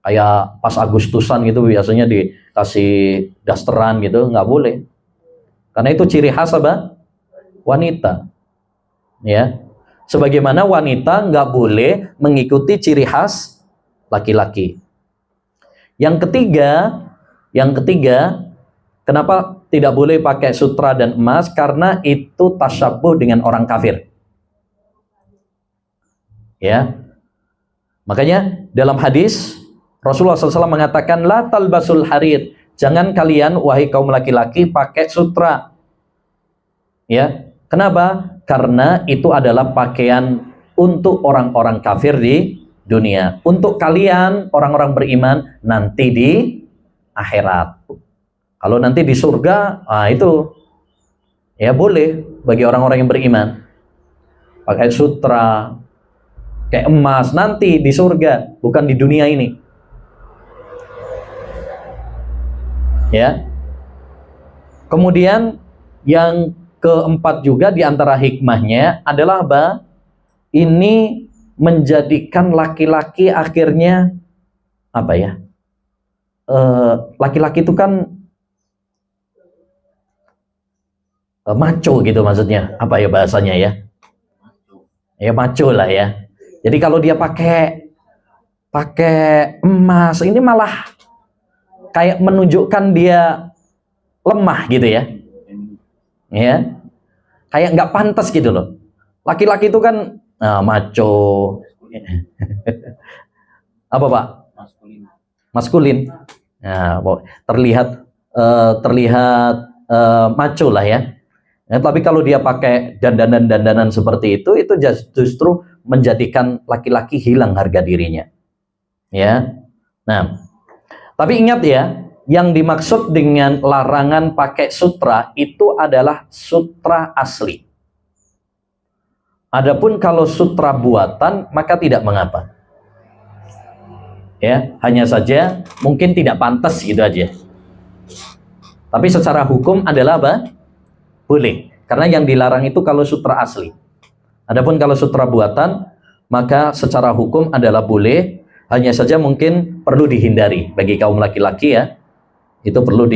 kayak pas Agustusan gitu, biasanya dikasih dasteran gitu, nggak boleh. Karena itu ciri khas apa? Wanita. Ya. Sebagaimana wanita nggak boleh mengikuti ciri khas laki-laki. Yang ketiga, kenapa tidak boleh pakai sutra dan emas? Karena itu tasyabuh dengan orang kafir. Ya, makanya dalam hadis Rasulullah SAW mengatakan, la talbasul harir, jangan kalian wahai kaum laki-laki pakai sutra. Ya, kenapa? Karena itu adalah pakaian untuk orang-orang kafir di dunia. Untuk kalian orang-orang beriman nanti di akhirat. Kalau nanti di surga, itu ya boleh bagi orang-orang yang beriman pakai sutra, kayak emas nanti di surga, bukan di dunia ini. Ya. Kemudian yang keempat juga di antara hikmahnya adalah apa? Ini menjadikan laki-laki akhirnya apa ya? Laki-laki itu kan maco gitu maksudnya. Apa ya bahasanya ya? Ya maco lah ya. Jadi kalau dia pakai emas, ini malah kayak menunjukkan dia lemah gitu ya. Ya. Kayak nggak pantas gitu loh. Laki-laki itu kan maco. Apa Pak? Maskulin. Nah, terlihat maco lah ya. Tapi kalau dia pakai dandanan seperti itu justru menjadikan laki-laki hilang harga dirinya. Ya. Nah, tapi ingat ya, yang dimaksud dengan larangan pakai sutra itu adalah sutra asli. Adapun kalau sutra buatan maka tidak mengapa. Ya, hanya saja mungkin tidak pantas gitu aja. Tapi secara hukum adalah apa? Boleh. Karena yang dilarang itu kalau sutra asli. Adapun kalau sutra buatan maka secara hukum adalah boleh. Hanya saja mungkin perlu dihindari bagi kaum laki-laki ya. Itu perlu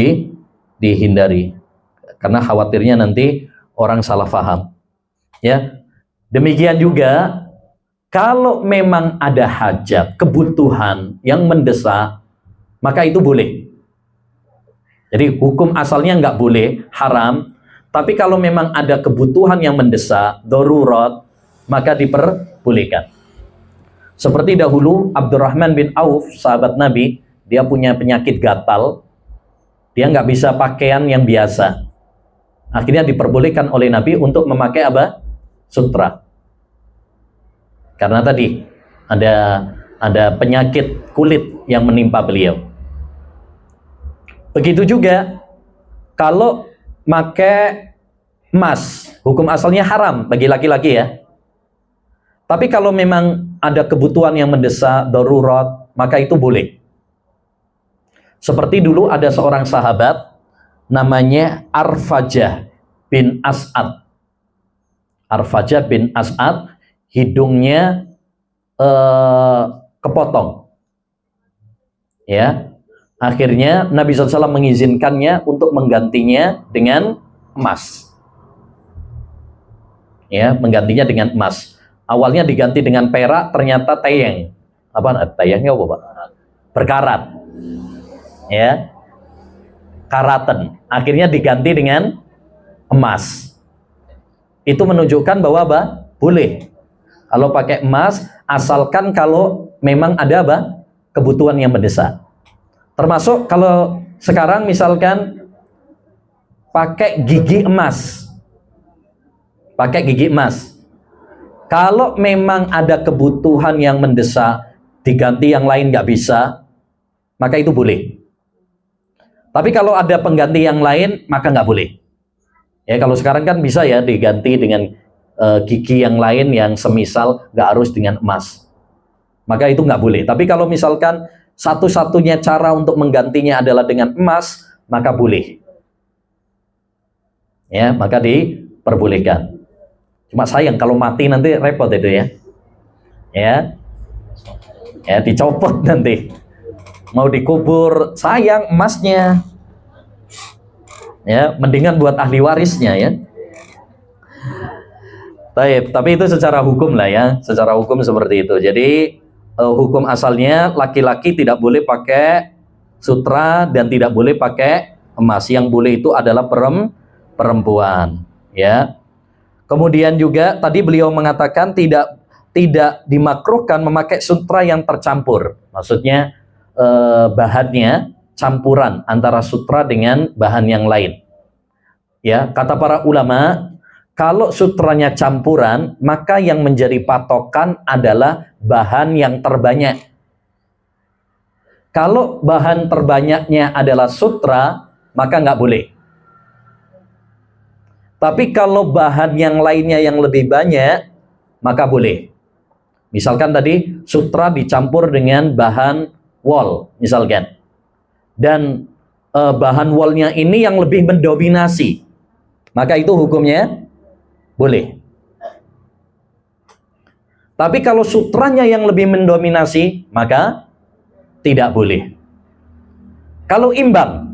dihindari. Karena khawatirnya nanti orang salah paham. Ya. Demikian juga kalau memang ada hajat, kebutuhan yang mendesak, maka itu boleh. Jadi hukum asalnya nggak boleh, haram. Tapi kalau memang ada kebutuhan yang mendesak, darurat, maka diperbolehkan. Seperti dahulu Abdurrahman bin Auf, sahabat Nabi, dia punya penyakit gatal. Dia nggak bisa pakaian yang biasa. Akhirnya diperbolehkan oleh Nabi untuk memakai apa? Sutra. Karena tadi ada penyakit kulit yang menimpa beliau. Begitu juga kalau pakai emas, hukum asalnya haram bagi laki-laki ya. Tapi kalau memang ada kebutuhan yang mendesak, darurat, maka itu boleh. Seperti dulu ada seorang sahabat namanya Arfajah bin As'ad. Arfajah bin As'ad, hidungnya kepotong. Ya. Akhirnya Nabi SAW mengizinkannya untuk menggantinya dengan emas. Ya, menggantinya dengan emas. Awalnya diganti dengan perak, ternyata tayang. Apa tayangnya apa, Pak? Berkarat. Ya. Karaten. Akhirnya diganti dengan emas. Itu menunjukkan bahwa apa? Boleh. Kalau pakai emas, asalkan kalau memang ada apa? Kebutuhan yang mendesak. Termasuk kalau sekarang misalkan pakai gigi emas. Pakai gigi emas. Kalau memang ada kebutuhan yang mendesak, diganti yang lain nggak bisa, maka itu boleh. Tapi kalau ada pengganti yang lain, maka nggak boleh. Ya, kalau sekarang kan bisa ya diganti dengan gigi yang lain yang semisal nggak harus dengan emas. Maka itu nggak boleh. Tapi kalau misalkan satu-satunya cara untuk menggantinya adalah dengan emas, maka boleh. Ya, maka diperbolehkan. Cuma sayang kalau mati nanti repot itu ya. Ya, dicopot nanti. Mau dikubur, sayang emasnya. Ya, mendingan buat ahli warisnya ya. Tapi itu secara hukum lah ya, secara hukum seperti itu. Jadi hukum asalnya laki-laki tidak boleh pakai sutra dan tidak boleh pakai emas. Yang boleh itu adalah perempuan, ya. Kemudian juga tadi beliau mengatakan tidak dimakruhkan memakai sutra yang tercampur. Maksudnya bahannya campuran antara sutra dengan bahan yang lain. Ya, kata para ulama, kalau sutranya campuran, maka yang menjadi patokan adalah bahan yang terbanyak. Kalau bahan terbanyaknya adalah sutra, maka nggak boleh. Tapi kalau bahan yang lainnya yang lebih banyak, maka boleh. Misalkan tadi sutra dicampur dengan bahan wol, misalkan. Dan bahan wolnya ini yang lebih mendominasi, maka itu hukumnya boleh. Tapi kalau sutranya yang lebih mendominasi, maka tidak boleh. Kalau imbang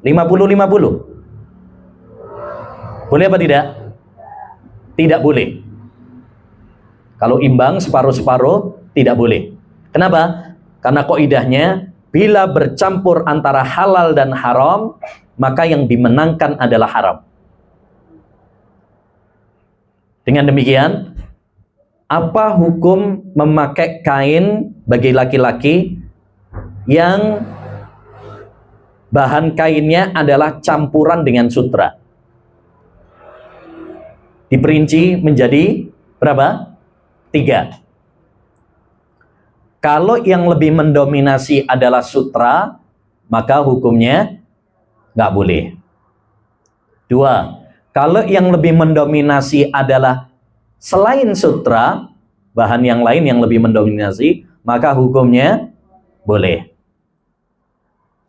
50-50, boleh apa tidak? Tidak boleh. Kalau imbang separuh-separuh, tidak boleh. Kenapa? Karena kaidahnya bila bercampur antara halal dan haram, maka yang dimenangkan adalah haram. Dengan demikian, apa hukum memakai kain bagi laki-laki yang bahan kainnya adalah campuran dengan sutra? Diperinci menjadi berapa? 3. Kalau yang lebih mendominasi adalah sutra, maka hukumnya nggak boleh. 2. Kalau yang lebih mendominasi adalah selain sutra, bahan yang lain yang lebih mendominasi, maka hukumnya boleh.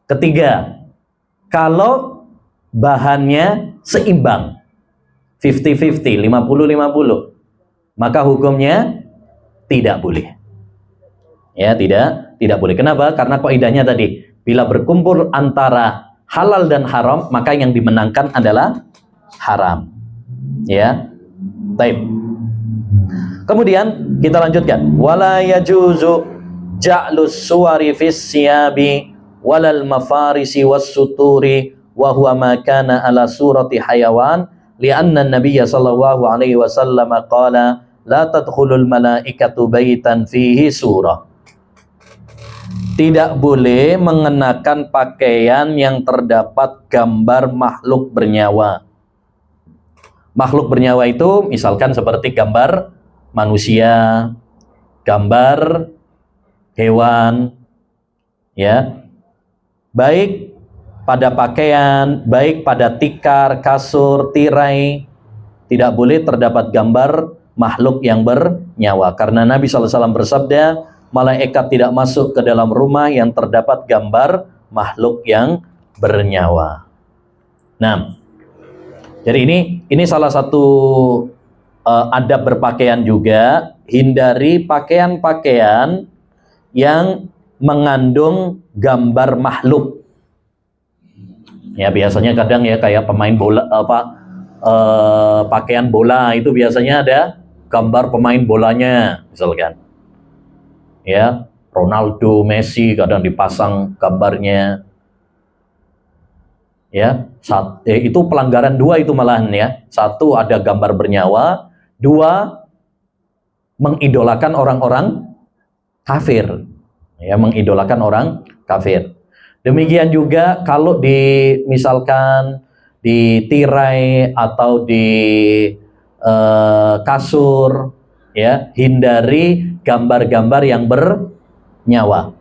3. Kalau bahannya seimbang, 50-50, 50-50, maka hukumnya tidak boleh. Ya, tidak boleh. Kenapa? Karena kaidahnya tadi, bila berkumpul antara halal dan haram, maka yang dimenangkan adalah haram. Ya. Baik. Kemudian kita lanjutkan. Wala yajuzu ja'lus suwari fis siyabi walal mafarisi was suturi wa huwa ma kana ala surati hayawan li'anna an-nabiy sallallahu alaihi wasallam qala la tadkhulul malaikatu baitan fihi surah. Tidak boleh mengenakan pakaian yang terdapat gambar makhluk bernyawa. Makhluk bernyawa itu misalkan seperti gambar manusia, gambar hewan, ya, baik pada pakaian, baik pada tikar, kasur, tirai, tidak boleh terdapat gambar makhluk yang bernyawa. Karena Nabi SAW bersabda, malaikat tidak masuk ke dalam rumah yang terdapat gambar makhluk yang bernyawa. Nah, jadi ini salah satu adab berpakaian juga, hindari pakaian-pakaian yang mengandung gambar makhluk. Ya, biasanya kadang ya kayak pemain bola pakaian bola itu biasanya ada gambar pemain bolanya, misalkan. Ya, Ronaldo, Messi kadang dipasang gambarnya. Ya, itu pelanggaran 2 itu malahan ya. 1 ada gambar bernyawa, 2 mengidolakan orang-orang kafir. Ya, mengidolakan orang kafir. Demikian juga kalau misalkan di tirai atau di kasur, ya, hindari gambar-gambar yang bernyawa.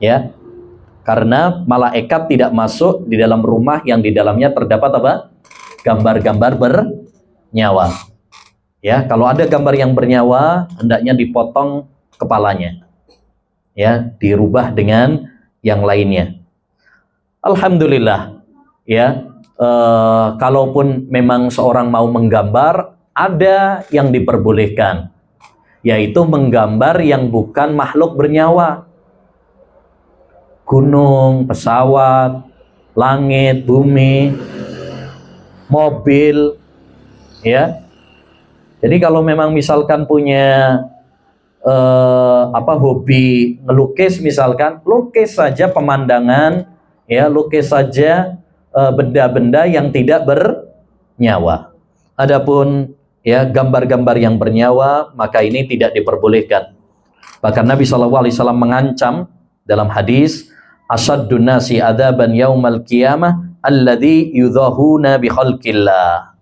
Ya. Karena malaikat tidak masuk di dalam rumah yang di dalamnya terdapat apa? Gambar-gambar bernyawa. Ya, kalau ada gambar yang bernyawa, hendaknya dipotong kepalanya. ya, dirubah dengan yang lainnya. Alhamdulillah, ya, kalaupun memang seorang mau menggambar, ada yang diperbolehkan, yaitu menggambar yang bukan makhluk bernyawa. Gunung, pesawat, langit, bumi, mobil, ya. Jadi kalau memang misalkan punya hobi ngelukis, misalkan lukis saja pemandangan, ya, lukis saja benda-benda yang tidak bernyawa. Adapun ya gambar-gambar yang bernyawa, maka ini tidak diperbolehkan. Bahkan Nabi SAW mengancam dalam hadis, asaddun nasi adzaban yaumal qiyamah alladzi yudhahuna bi khalqillah.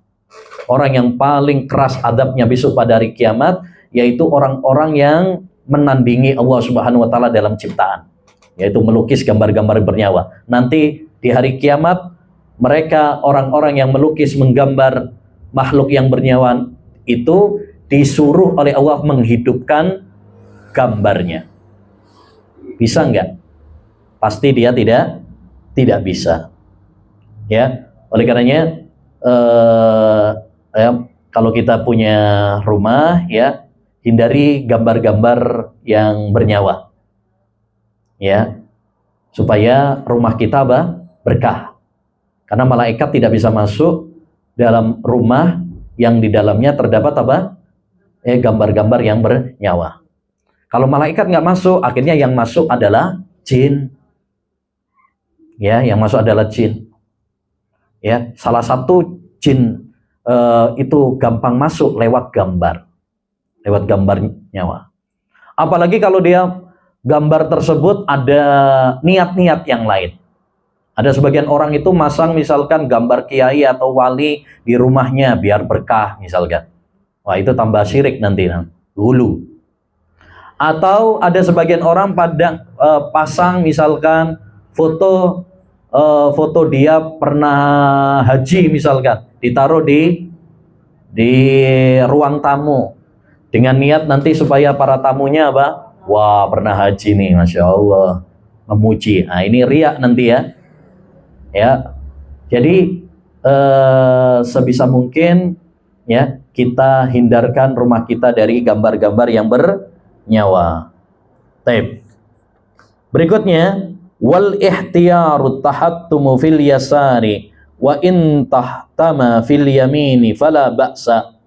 Orang yang paling keras adabnya besok pada hari kiamat yaitu orang-orang yang menandingi Allah Subhanahu wa taala dalam ciptaan, yaitu melukis gambar-gambar bernyawa. Nanti di hari kiamat mereka orang-orang yang melukis menggambar makhluk yang bernyawa itu disuruh oleh Allah menghidupkan gambarnya. Bisa enggak? Pasti dia tidak bisa. Ya, oleh karenanya kalau kita punya rumah, ya, hindari gambar-gambar yang bernyawa, ya, supaya rumah kita berkah. Karena malaikat tidak bisa masuk dalam rumah yang di dalamnya terdapat gambar-gambar yang bernyawa. Kalau malaikat nggak masuk, akhirnya yang masuk adalah jin. Ya, yang masuk adalah jin. Ya, salah satu jin itu gampang masuk lewat gambar nyawa. Apalagi kalau dia gambar tersebut ada niat-niat yang lain. Ada sebagian orang itu masang misalkan gambar kiai atau wali di rumahnya biar berkah misalkan. Wah, itu tambah syirik nanti, hulu. Atau ada sebagian orang pasang misalkan foto dia pernah haji misalkan, ditaruh di ruang tamu dengan niat nanti supaya para tamunya wah, pernah haji nih, Masya Allah, memuji. Nah, ini riak nanti ya. Jadi sebisa mungkin ya kita hindarkan rumah kita dari gambar-gambar yang bernyawa. Taib. Berikutnya, wal ihtiyaru tahattumu fil yasari wa in tahtama fil yamini fala ba'sa.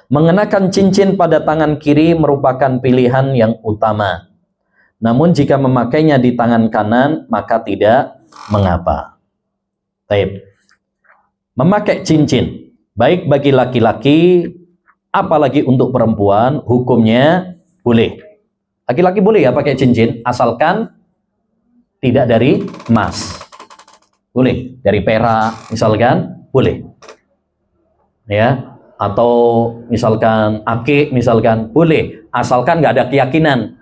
Mengenakan cincin pada tangan kiri merupakan pilihan yang utama. Namun jika memakainya di tangan kanan maka tidak mengapa. Taib. Memakai cincin baik bagi laki-laki apalagi untuk perempuan hukumnya boleh. Laki-laki boleh ya pakai cincin asalkan tidak dari emas. Boleh, dari perak misalkan, boleh. Ya, atau misalkan akik misalkan, boleh, asalkan nggak ada keyakinan.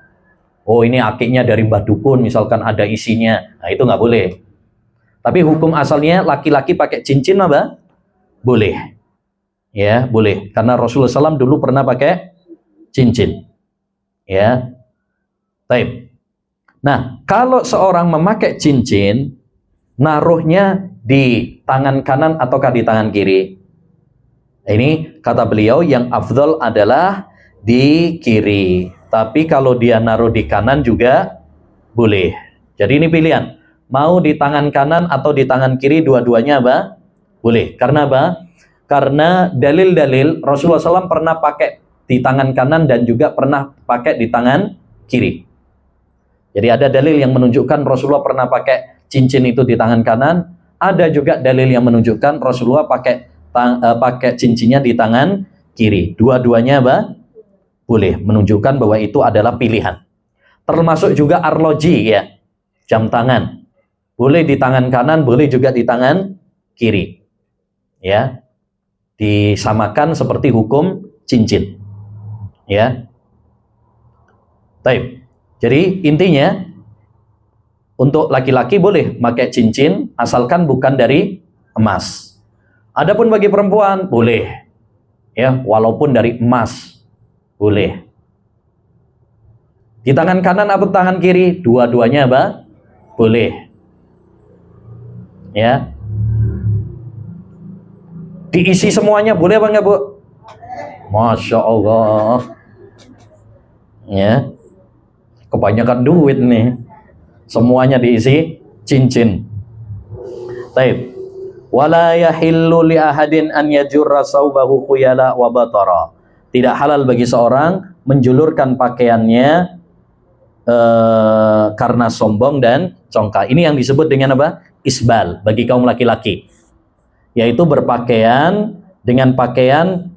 Oh, ini akiknya dari mbah dukun misalkan ada isinya. Nah, itu nggak boleh. Tapi hukum asalnya laki-laki pakai cincin apa? Boleh. Ya, boleh. Karena Rasulullah SAW dulu pernah pakai cincin. Ya. Baik. Nah, kalau seorang memakai cincin, naruhnya di tangan kanan ataukah di tangan kiri? Ini kata beliau yang afdol adalah di kiri. Tapi kalau dia naruh di kanan juga boleh. Jadi ini pilihan. Mau di tangan kanan atau di tangan kiri, dua-duanya boleh. Karena Karena dalil-dalil Rasulullah SAW pernah pakai di tangan kanan dan juga pernah pakai di tangan kiri. Jadi ada dalil yang menunjukkan Rasulullah pernah pakai cincin itu di tangan kanan. Ada juga dalil yang menunjukkan Rasulullah pakai cincinnya di tangan kiri. Dua-duanya boleh, menunjukkan bahwa itu adalah pilihan. Termasuk juga arloji, ya, jam tangan. Boleh di tangan kanan, boleh juga di tangan kiri. Ya, disamakan seperti hukum cincin. Ya. Baik. Jadi intinya untuk laki-laki boleh pakai cincin asalkan bukan dari emas. Adapun bagi perempuan boleh, ya, walaupun dari emas boleh. Di tangan kanan atau tangan kiri? Dua-duanya apa? Boleh. Ya. Diisi semuanya boleh apa enggak, Bu? Masya Allah. Ya. Kebanyakan duit nih. Semuanya diisi cincin. Taib. Wala yahillu li ahadin an yajurra saubahu khuyala wa batara. Tidak halal bagi seorang menjulurkan pakaiannya karena sombong dan congkak. Ini yang disebut dengan apa? Isbal bagi kaum laki-laki, yaitu berpakaian dengan pakaian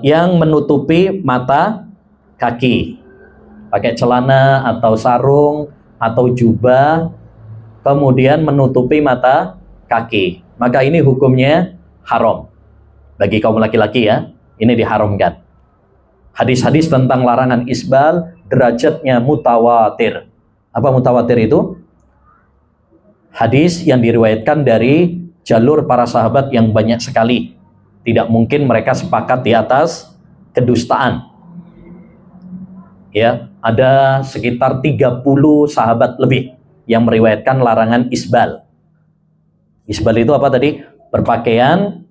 yang menutupi mata kaki, pakai celana atau sarung atau jubah kemudian menutupi mata kaki, maka ini hukumnya haram bagi kaum laki-laki, ya. Ini diharamkan. Hadis-hadis tentang larangan isbal derajatnya mutawatir. Apa mutawatir itu? Hadis yang diriwayatkan dari jalur para sahabat yang banyak sekali. Tidak mungkin mereka sepakat di atas kedustaan. Ya, ada sekitar 30 sahabat lebih yang meriwayatkan larangan isbal. Isbal itu apa tadi? Berpakaian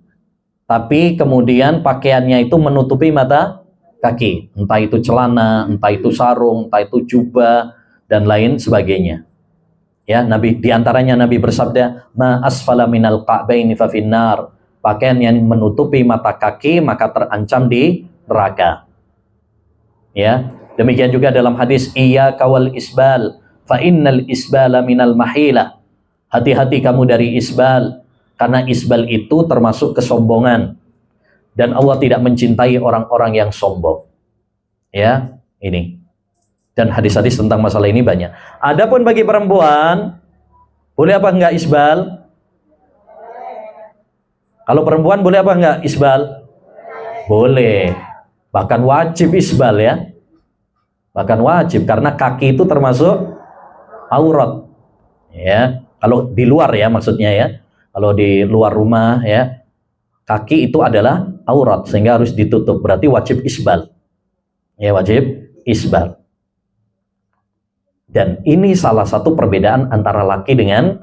tapi kemudian pakaiannya itu menutupi mata kaki, entah itu celana, entah itu sarung, entah itu jubah dan lain sebagainya. Ya, Nabi diantaranya Nabi bersabda, "Ma asfala minal ka'baini fa finnar." Pakaian yang menutupi mata kaki maka terancam di neraka. Ya, demikian juga dalam hadis iyyaka wal isbal fa innal isbala minal mahila. Hati-hati kamu dari isbal karena isbal itu termasuk kesombongan. Dan Allah tidak mencintai orang-orang yang sombong. Ya, ini. Dan hadis-hadis tentang masalah ini banyak. Adapun bagi perempuan, boleh apa enggak isbal? Kalau perempuan boleh apa enggak isbal? Boleh. Bahkan wajib isbal, ya. Bahkan wajib karena kaki itu termasuk aurat. Ya, kalau di luar ya maksudnya, ya. Kalau di luar rumah, ya, kaki itu adalah aurat sehingga harus ditutup, berarti wajib isbal. Ya, wajib isbal. Dan ini salah satu perbedaan antara laki dengan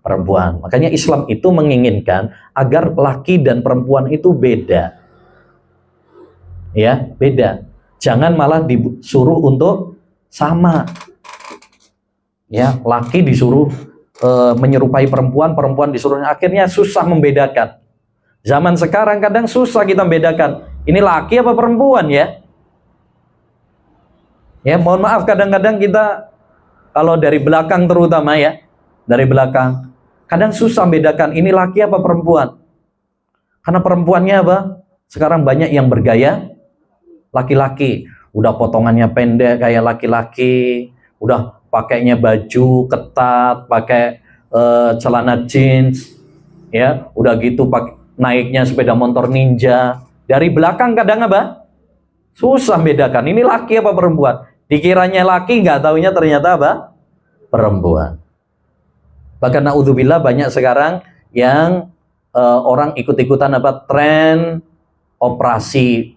perempuan. Makanya Islam itu menginginkan agar laki dan perempuan itu beda. Ya, beda. Jangan malah disuruh untuk sama. Ya, laki disuruh menyerupai perempuan, perempuan disuruh, akhirnya susah membedakan. Zaman sekarang kadang susah kita membedakan ini laki apa perempuan, ya. Ya, mohon maaf kadang-kadang kita kalau dari belakang terutama, ya, dari belakang kadang susah membedakan ini laki apa perempuan. Karena perempuannya apa? Sekarang banyak yang bergaya laki-laki, udah potongannya pendek kayak laki-laki, udah pakainya baju ketat, pakai celana jeans, ya, udah gitu pakai naiknya sepeda motor ninja. Dari belakang kadang apa? Susah bedakan ini laki apa perempuan. Dikiranya laki, nggak taunya ternyata apa? Perempuan. Bahkan naudzubillah banyak sekarang yang orang ikut-ikutan apa? Tren operasi,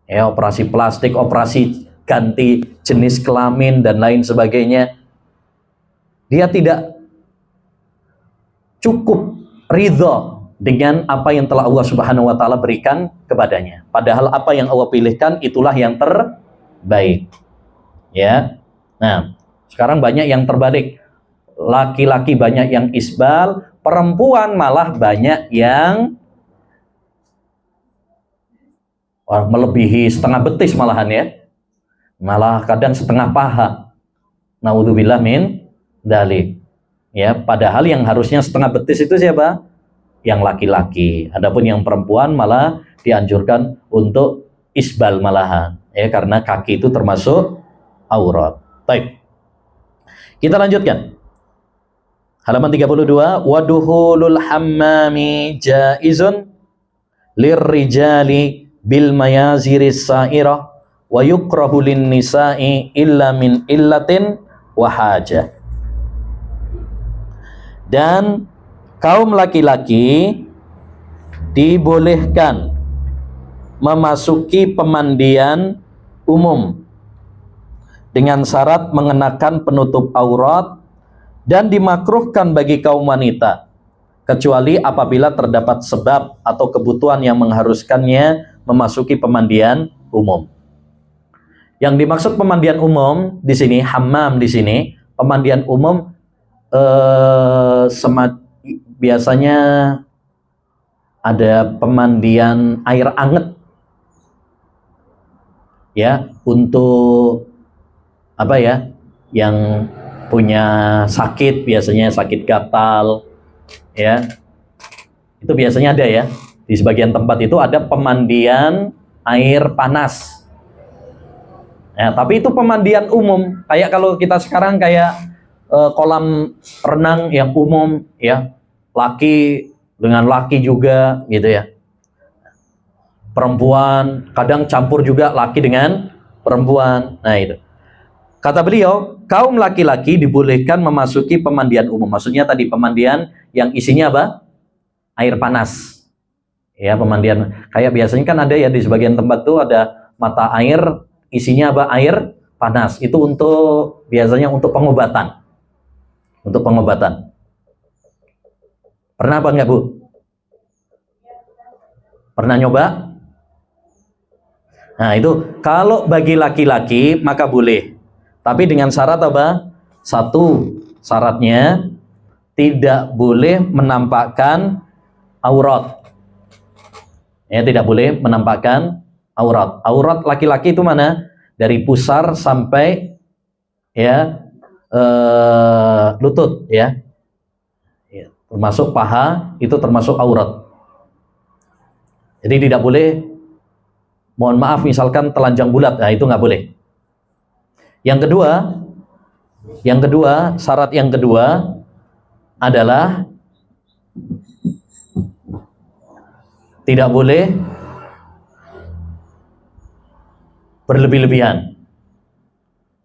ya, operasi plastik, operasi ganti jenis kelamin dan lain sebagainya. Dia tidak cukup ridho dengan apa yang telah Allah Subhanahu wa taala berikan kepadanya. Padahal apa yang Allah pilihkan itulah yang terbaik. Ya. Nah, sekarang banyak yang terbalik. Laki-laki banyak yang isbal, perempuan malah banyak yang melebihi setengah betis malahan, ya. Malah kadang setengah paha. Naudzubillah min dzalik. Ya, padahal yang harusnya setengah betis itu siapa? Yang laki-laki. Adapun yang perempuan malah dianjurkan untuk isbal malahan, ya, karena kaki itu termasuk aurat. Baik. Kita lanjutkan. Halaman 32, waduhulul hammami jaizun lirrijali bil mayaziris sa'irah wa yukrahu lin nisa'i illa min illatin wa hajah. Dan kaum laki-laki dibolehkan memasuki pemandian umum dengan syarat mengenakan penutup aurat dan dimakruhkan bagi kaum wanita kecuali apabila terdapat sebab atau kebutuhan yang mengharuskannya memasuki pemandian umum. Yang dimaksud pemandian umum di sini, hammam di sini, pemandian umum biasanya ada pemandian air anget ya, untuk apa ya, yang punya sakit, biasanya sakit gatal ya, itu biasanya ada ya, di sebagian tempat itu ada pemandian air panas ya, tapi itu pemandian umum, kayak kalau kita sekarang kayak kolam renang yang umum ya, laki dengan laki juga gitu ya, perempuan kadang campur juga laki dengan perempuan. Nah itu kata beliau, kaum laki-laki dibolehkan memasuki pemandian umum. Maksudnya tadi pemandian yang isinya apa? Air panas. Ya, pemandian kayak biasanya kan ada ya di sebagian tempat tuh ada mata air isinya apa? Air panas. Itu untuk biasanya untuk pengobatan. Untuk pengobatan. Pernah apa enggak, Bu? Pernah nyoba? Nah, itu kalau bagi laki-laki maka boleh. Tapi dengan syarat apa? Satu, syaratnya tidak boleh menampakkan aurat. Ya, tidak boleh menampakkan aurat. Aurat laki-laki itu mana? Dari pusar sampai ya lutut ya. Termasuk paha itu termasuk aurat. Jadi tidak boleh, mohon maaf misalkan telanjang bulat, nah itu nggak boleh. Yang kedua, syarat yang kedua adalah tidak boleh berlebih-lebihan.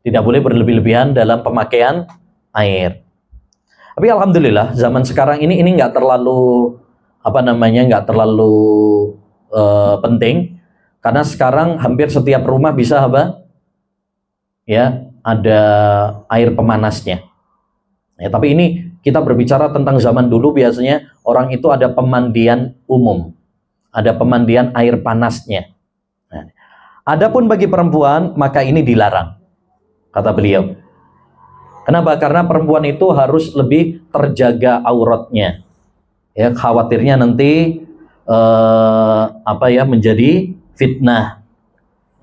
Tidak boleh berlebih-lebihan dalam pemakaian air. Tapi alhamdulillah zaman sekarang ini nggak terlalu nggak terlalu penting, karena sekarang hampir setiap rumah bisa ya ada air pemanasnya. Ya, tapi ini kita berbicara tentang zaman dulu, biasanya orang itu ada pemandian umum, ada pemandian air panasnya. Nah, adapun bagi perempuan maka ini dilarang, kata beliau. Kenapa? Karena perempuan itu harus lebih terjaga auratnya. Ya, khawatirnya nanti menjadi fitnah,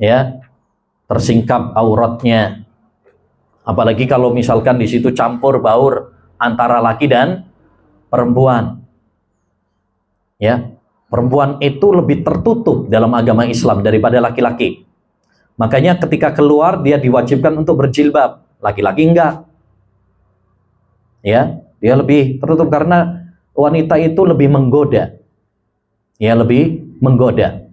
ya, tersingkap auratnya. Apalagi kalau misalkan di situ campur baur antara laki dan perempuan. Ya, perempuan itu lebih tertutup dalam agama Islam daripada laki-laki. Makanya ketika keluar dia diwajibkan untuk berjilbab, laki-laki enggak. Ya, dia lebih tertutup karena wanita itu lebih menggoda. Ya, lebih menggoda.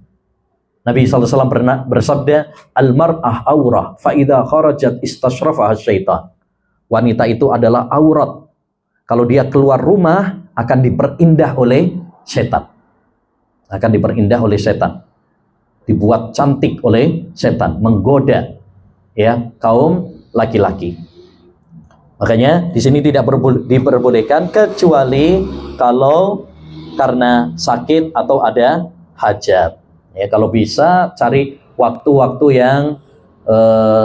Nabi SAW pernah bersabda, al-mar'ah aurah, fa'idha kharajat istashrafaha syaitan. Wanita itu adalah aurat. Kalau dia keluar rumah, akan diperindah oleh setan. Akan diperindah oleh setan. Dibuat cantik oleh setan, menggoda ya kaum laki-laki. Makanya di sini tidak diperbolehkan kecuali kalau karena sakit atau ada hajat. Ya, kalau bisa cari waktu-waktu yang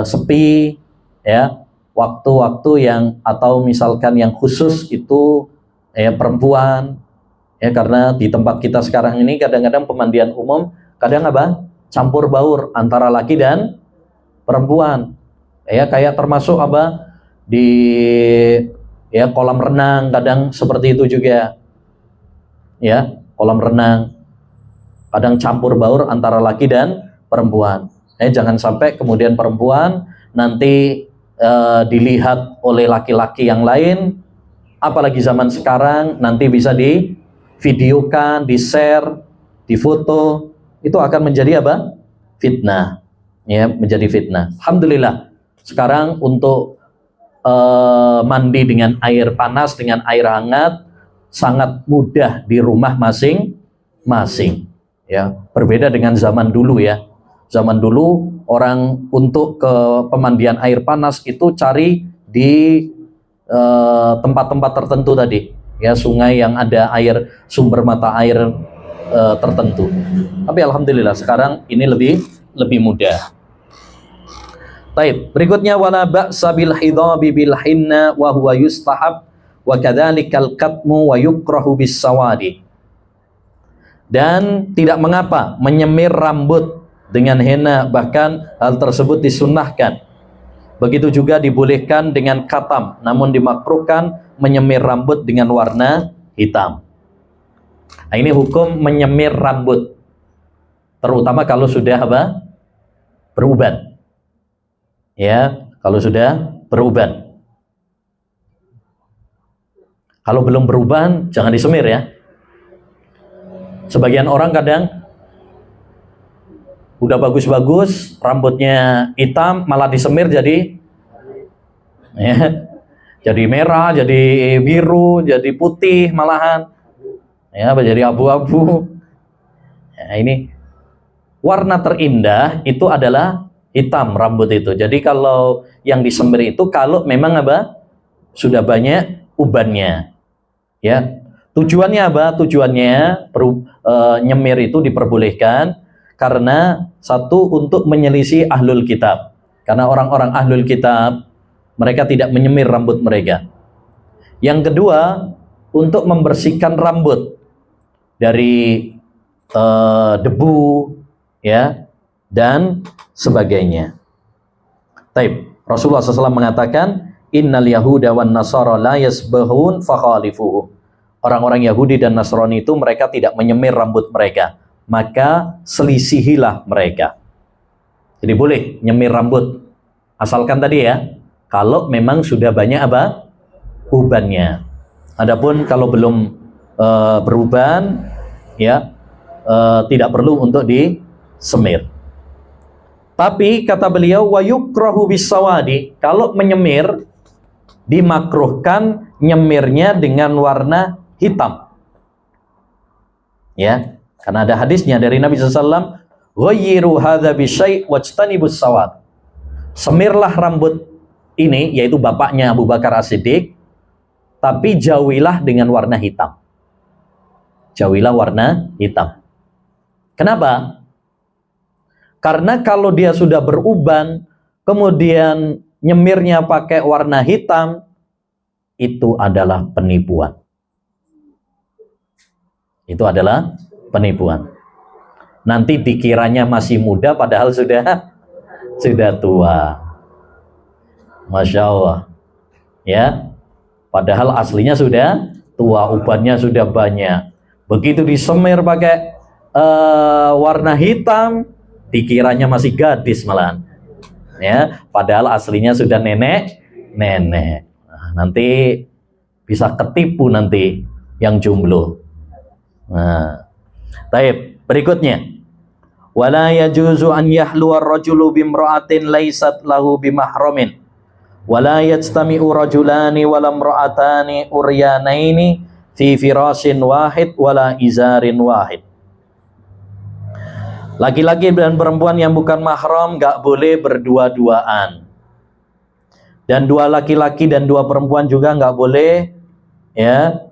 sepi, ya, waktu-waktu yang atau misalkan yang khusus itu ya perempuan, ya, karena di tempat kita sekarang ini kadang-kadang pemandian umum kadang campur baur antara laki dan perempuan, ya, kayak termasuk di ya kolam renang kadang seperti itu juga, ya, kolam renang kadang campur baur antara laki dan perempuan. Jangan sampai kemudian perempuan nanti dilihat oleh laki-laki yang lain, apalagi zaman sekarang nanti bisa divideokan, di-share, difoto, itu akan menjadi fitnah, ya, menjadi fitnah. Alhamdulillah sekarang untuk mandi dengan air panas, dengan air hangat sangat mudah di rumah masing-masing. Ya, berbeda dengan zaman dulu ya. Zaman dulu orang untuk ke pemandian air panas itu cari di tempat-tempat tertentu tadi, ya, sungai yang ada air, sumber mata air tertentu. Tapi alhamdulillah sekarang ini lebih mudah. Baik, berikutnya wala ba'sa bil hidabi bil hinna wa huwa yustahab wa kadzalikal katmu wa yukrahu bis sawadi. Dan tidak mengapa menyemir rambut dengan henna, bahkan hal tersebut disunnahkan. Begitu juga dibolehkan dengan katam, namun dimakruhkan menyemir rambut dengan warna hitam. Nah, ini hukum menyemir rambut, terutama kalau sudah apa? Beruban. Ya, kalau sudah beruban. Kalau belum beruban, jangan disemir ya. Sebagian orang kadang udah bagus-bagus, rambutnya hitam, malah disemir jadi ya, jadi merah, jadi biru, jadi putih malahan, ya, jadi abu-abu. Ya, ini warna terindah itu adalah hitam rambut itu. Jadi kalau yang disemir itu kalau memang apa? Sudah banyak ubannya. Ya. Tujuannya apa? Tujuannya nyemir itu diperbolehkan karena satu, untuk menyelisih ahlul kitab. Karena orang-orang ahlul kitab mereka tidak menyemir rambut mereka. Yang kedua, untuk membersihkan rambut dari debu, ya, dan sebagainya. Taib. Rasulullah SAW mengatakan, innal yahuda wan nasara la yasbahun fakhalifuhu. Orang-orang Yahudi dan Nasrani itu mereka tidak menyemir rambut mereka, maka selisihilah mereka. Jadi boleh nyemir rambut, asalkan tadi ya, kalau memang sudah banyak apa? Ubannya. Adapun kalau belum beruban, ya, tidak perlu untuk disemir. Tapi kata beliau, wa yukrahu bisawadi, kalau menyemir dimakruhkan nyemirnya dengan warna hitam. Ya, karena ada hadisnya dari Nabi SAW, ghayyiru hadza bisyai' wajtanibus sawad. Semirlah rambut ini, yaitu bapaknya Abu Bakar As-Siddiq, tapi jauhilah dengan warna hitam. Jauhilah warna hitam. Kenapa? Karena kalau dia sudah beruban, kemudian nyemirnya pakai warna hitam, itu adalah penipuan. Itu adalah penipuan. Nanti dikiranya masih muda padahal sudah tua. Masya Allah. Ya, padahal aslinya sudah tua, ubannya sudah banyak. Begitu disemir pakai warna hitam, dikiranya masih gadis malahan. Ya, padahal aslinya sudah nenek. Nah, nanti bisa ketipu nanti yang jomblo. Nah, taib. Berikutnya, wala yajuzu an yahluwa ar-rajulu bimra'atin laysat lahu bimahramin, wala yajtami'u rajulani wala imra'atani uryanaini fi firashin wahid wala izarin wahid. Laki-laki dan perempuan yang bukan mahram nggak boleh berdua-duaan. Dan dua laki-laki dan dua perempuan juga nggak boleh, ya,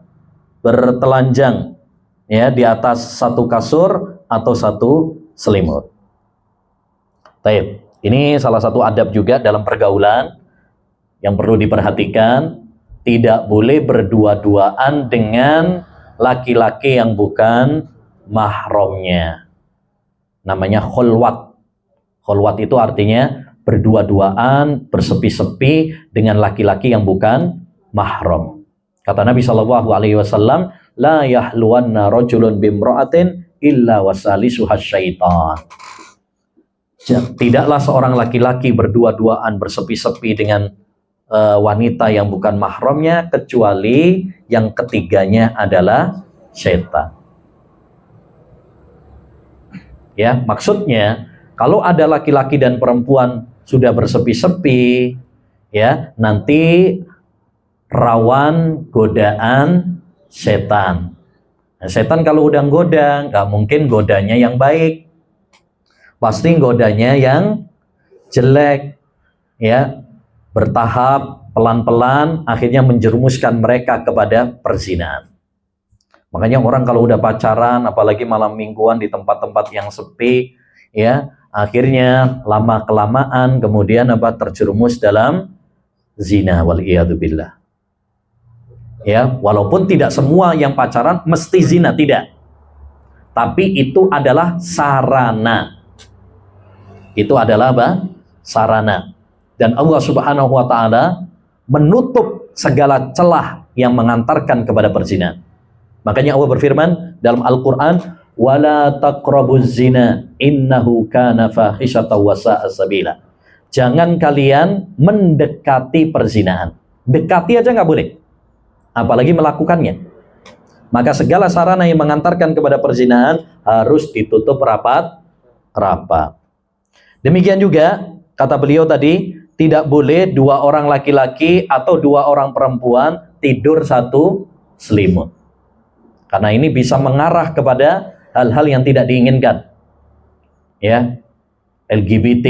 bertelanjang, ya, di atas satu kasur atau satu selimut. Baik, ini salah satu adab juga dalam pergaulan yang perlu diperhatikan. Tidak boleh berdua-duaan dengan laki-laki yang bukan mahramnya. Namanya khulwat. Khulwat itu artinya berdua-duaan, bersepi-sepi dengan laki-laki yang bukan mahram. Kata Nabi SAW, la yahluwanna rajulun bimra'atin illa wasalisuha syaitan. Tidaklah seorang laki-laki berdua-duaan, bersepi-sepi dengan wanita yang bukan mahramnya, kecuali yang ketiganya adalah syaitan. Ya, maksudnya kalau ada laki-laki dan perempuan sudah bersepi-sepi, ya, nanti rawan godaan setan. Nah, setan kalau udah goda, nggak mungkin godanya yang baik. pasti godanya yang jelek, ya, bertahap, pelan-pelan, akhirnya menjerumuskan mereka kepada perzinahan. Makanya orang kalau udah pacaran, apalagi malam mingguan di tempat-tempat yang sepi, ya, akhirnya lama-kelamaan kemudian terjerumus dalam zina, waliyadzubillah. Ya, walaupun tidak semua yang pacaran mesti zina, tidak. Tapi itu adalah sarana. Itu adalah apa? Sarana. Dan Allah Subhanahu wa taala menutup segala celah yang mengantarkan kepada perzinahan. Makanya Allah berfirman dalam Al-Qur'an, "Wala taqrabuz zina innahu kana fahisyatan wa sa'a sabila." Jangan kalian mendekati perzinahan. Dekati aja nggak boleh, apalagi melakukannya. Maka segala sarana yang mengantarkan kepada perzinahan harus ditutup rapat-rapat. Demikian juga kata beliau tadi, tidak boleh dua orang laki-laki atau dua orang perempuan tidur satu selimut. Karena ini bisa mengarah kepada hal-hal yang tidak diinginkan. Ya, LGBT,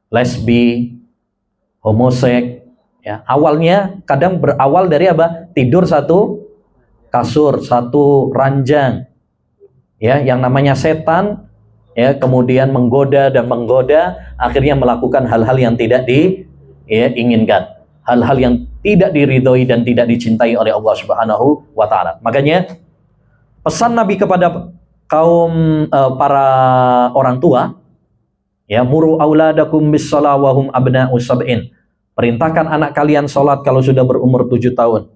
lesbi, homoseks. Ya, awalnya kadang berawal dari apa? Tidur satu kasur, satu ranjang. Ya, yang namanya setan, ya, kemudian menggoda dan menggoda, akhirnya melakukan hal-hal yang tidak diinginkan, hal-hal yang tidak diridhoi dan tidak dicintai oleh Allah Subhanahu wa taala. Makanya pesan Nabi kepada kaum para orang tua, ya, muru auladakum bis-shalah wa hum abna'u sab'in. Perintahkan anak kalian sholat kalau sudah berumur 7 tahun.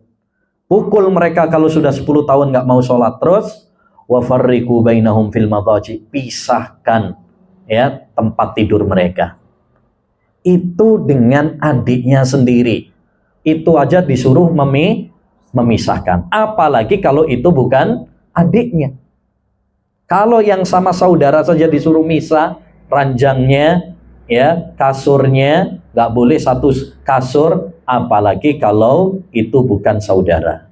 Pukul mereka kalau sudah 10 tahun nggak mau sholat. Terus wa farriqu bainahum fil madaji. Pisahkan, ya, tempat tidur mereka. Itu dengan adiknya sendiri. Itu aja disuruh memisahkan. Apalagi kalau itu bukan adiknya. Kalau yang sama saudara saja disuruh misah, ranjangnya, ya, kasurnya, nggak boleh satu kasur, apalagi kalau itu bukan saudara.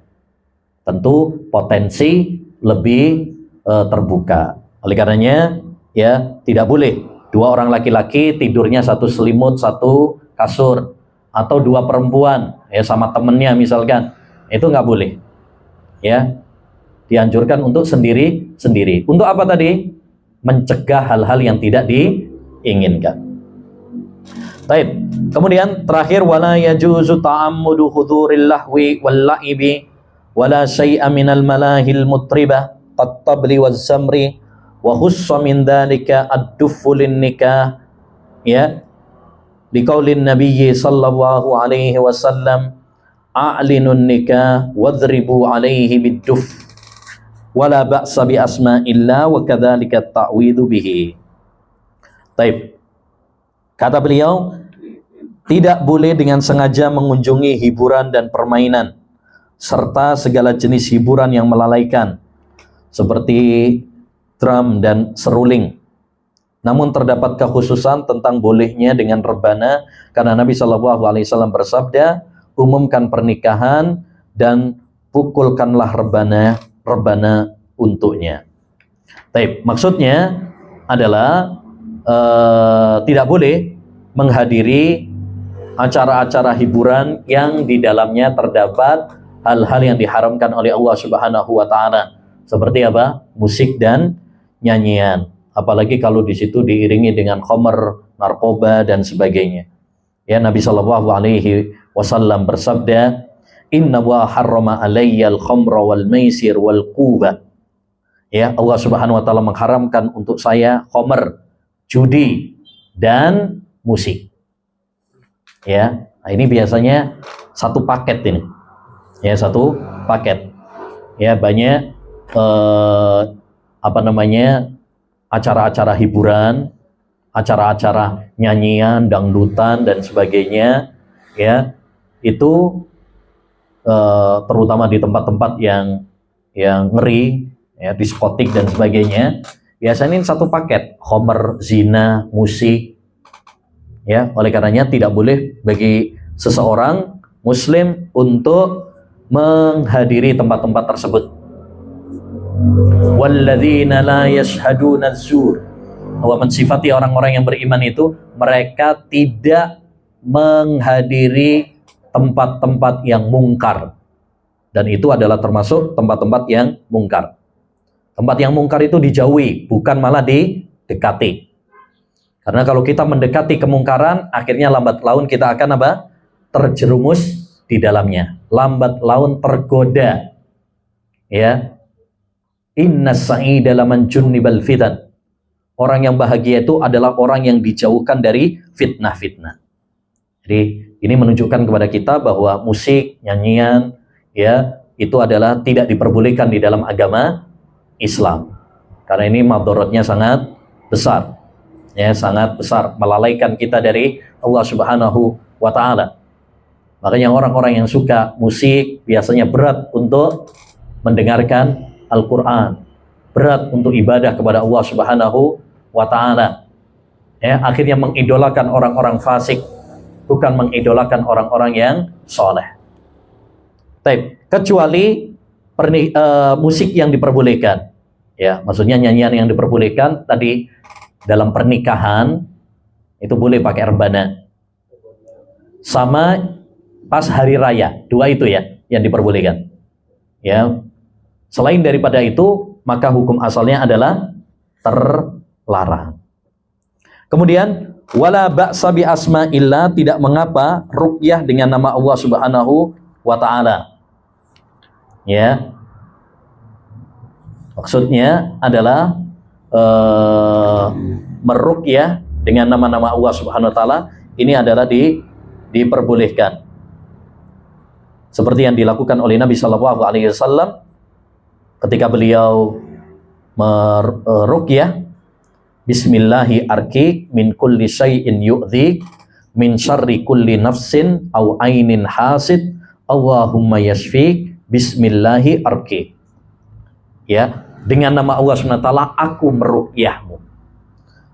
Tentu potensi lebih terbuka. Oleh karenanya, ya, tidak boleh dua orang laki-laki tidurnya satu selimut, satu kasur, atau dua perempuan, ya, sama temennya misalkan, itu nggak boleh. Ya, dianjurkan untuk sendiri-sendiri. Untuk apa tadi? Mencegah hal-hal yang tidak diinginkan. Baik. Kemudian terakhir, wala yajuzu ta'ammudu hudhuril lahwi wal la'ibi wala syai'a minal malahil mutribah tat-tabli waz zamri wa khussa min dzalika ad-duffu lin nikah, ya, liqaulin nabiyyi sallallahu alaihi wasallam a'linun nikah wadhribu alaihi bid-duff wala ba'sa bi asma'illah wa kadzalika at-ta'widhu bihi. Baik. Kata beliau, tidak boleh dengan sengaja mengunjungi hiburan dan permainan, serta segala jenis hiburan yang melalaikan, seperti drum dan seruling. Namun terdapat kekhususan tentang bolehnya dengan rebana, karena Nabi SAW bersabda, umumkan pernikahan dan pukulkanlah rebana untuknya. Baik, maksudnya adalah tidak boleh menghadiri acara-acara hiburan yang di dalamnya terdapat hal-hal yang diharamkan oleh Allah Subhanahu wa taala. Seperti apa? Musik dan nyanyian. Apalagi kalau di situ diiringi dengan khamr, narkoba dan sebagainya. Ya, Nabi sallallahu alaihi wasallam bersabda, "Inna wa harrama alayyal khamra wal maisir wal quba." Ya, Allah Subhanahu wa taala mengharamkan untuk saya khamr, judi dan musik. Ya, nah ini biasanya satu paket ini. Ya, satu paket. Ya, banyak acara-acara hiburan, acara-acara nyanyian, dangdutan dan sebagainya. Ya, itu terutama di tempat-tempat yang ngeri, ya, diskotik dan sebagainya. Biasanya ini satu paket, khamr, zina, musik. Ya, oleh karenanya tidak boleh bagi seseorang muslim untuk menghadiri tempat-tempat tersebut. Walladzina la yashhaduna az-zur bahwa mensifati orang-orang yang beriman itu mereka tidak menghadiri tempat-tempat yang mungkar, dan itu adalah termasuk tempat-tempat yang mungkar. Tempat yang mungkar itu dijauhi, bukan malah didekati. Karena kalau kita mendekati kemungkaran, akhirnya lambat laun kita akan apa? Terjerumus di dalamnya, lambat laun tergoda. Ya, innas sa'ida laman junnibal fitan. Orang yang bahagia itu adalah orang yang dijauhkan dari fitnah-fitnah. Jadi ini menunjukkan kepada kita bahwa musik, nyanyian, ya, itu adalah tidak diperbolehkan di dalam agama Islam. Karena ini madharatnya sangat besar. Ya, sangat besar, melalaikan kita dari Allah Subhanahu wa taala. Makanya orang-orang yang suka musik biasanya berat untuk mendengarkan Al-Qur'an, berat untuk ibadah kepada Allah Subhanahu wa taala. Ya, akhirnya mengidolakan orang-orang fasik, bukan mengidolakan orang-orang yang soleh. Kecuali musik yang diperbolehkan. Ya, maksudnya nyanyian yang diperbolehkan tadi dalam pernikahan itu boleh pakai rebana. Sama pas hari raya, dua itu ya yang diperbolehkan. Ya. Selain daripada itu, maka hukum asalnya adalah terlarang. Kemudian wala ba'sa bi asma'illah, tidak mengapa ruqyah dengan nama Allah Subhanahu wa taala. Ya. Maksudnya adalah meruqyah dengan nama-nama Allah Subhanahu wa taala ini adalah diperbolehkan. Seperti yang dilakukan oleh Nabi sallallahu alaihi wasallam ketika beliau meruqyah, bismillahi arqik min kulli syai'in yu'dzik min syarri kulli nafsin aw ainin hasid Allahumma yashfik bismillahi arqik. Ya, dengan nama Allah Subhanahu wa taala aku meruqyahmu.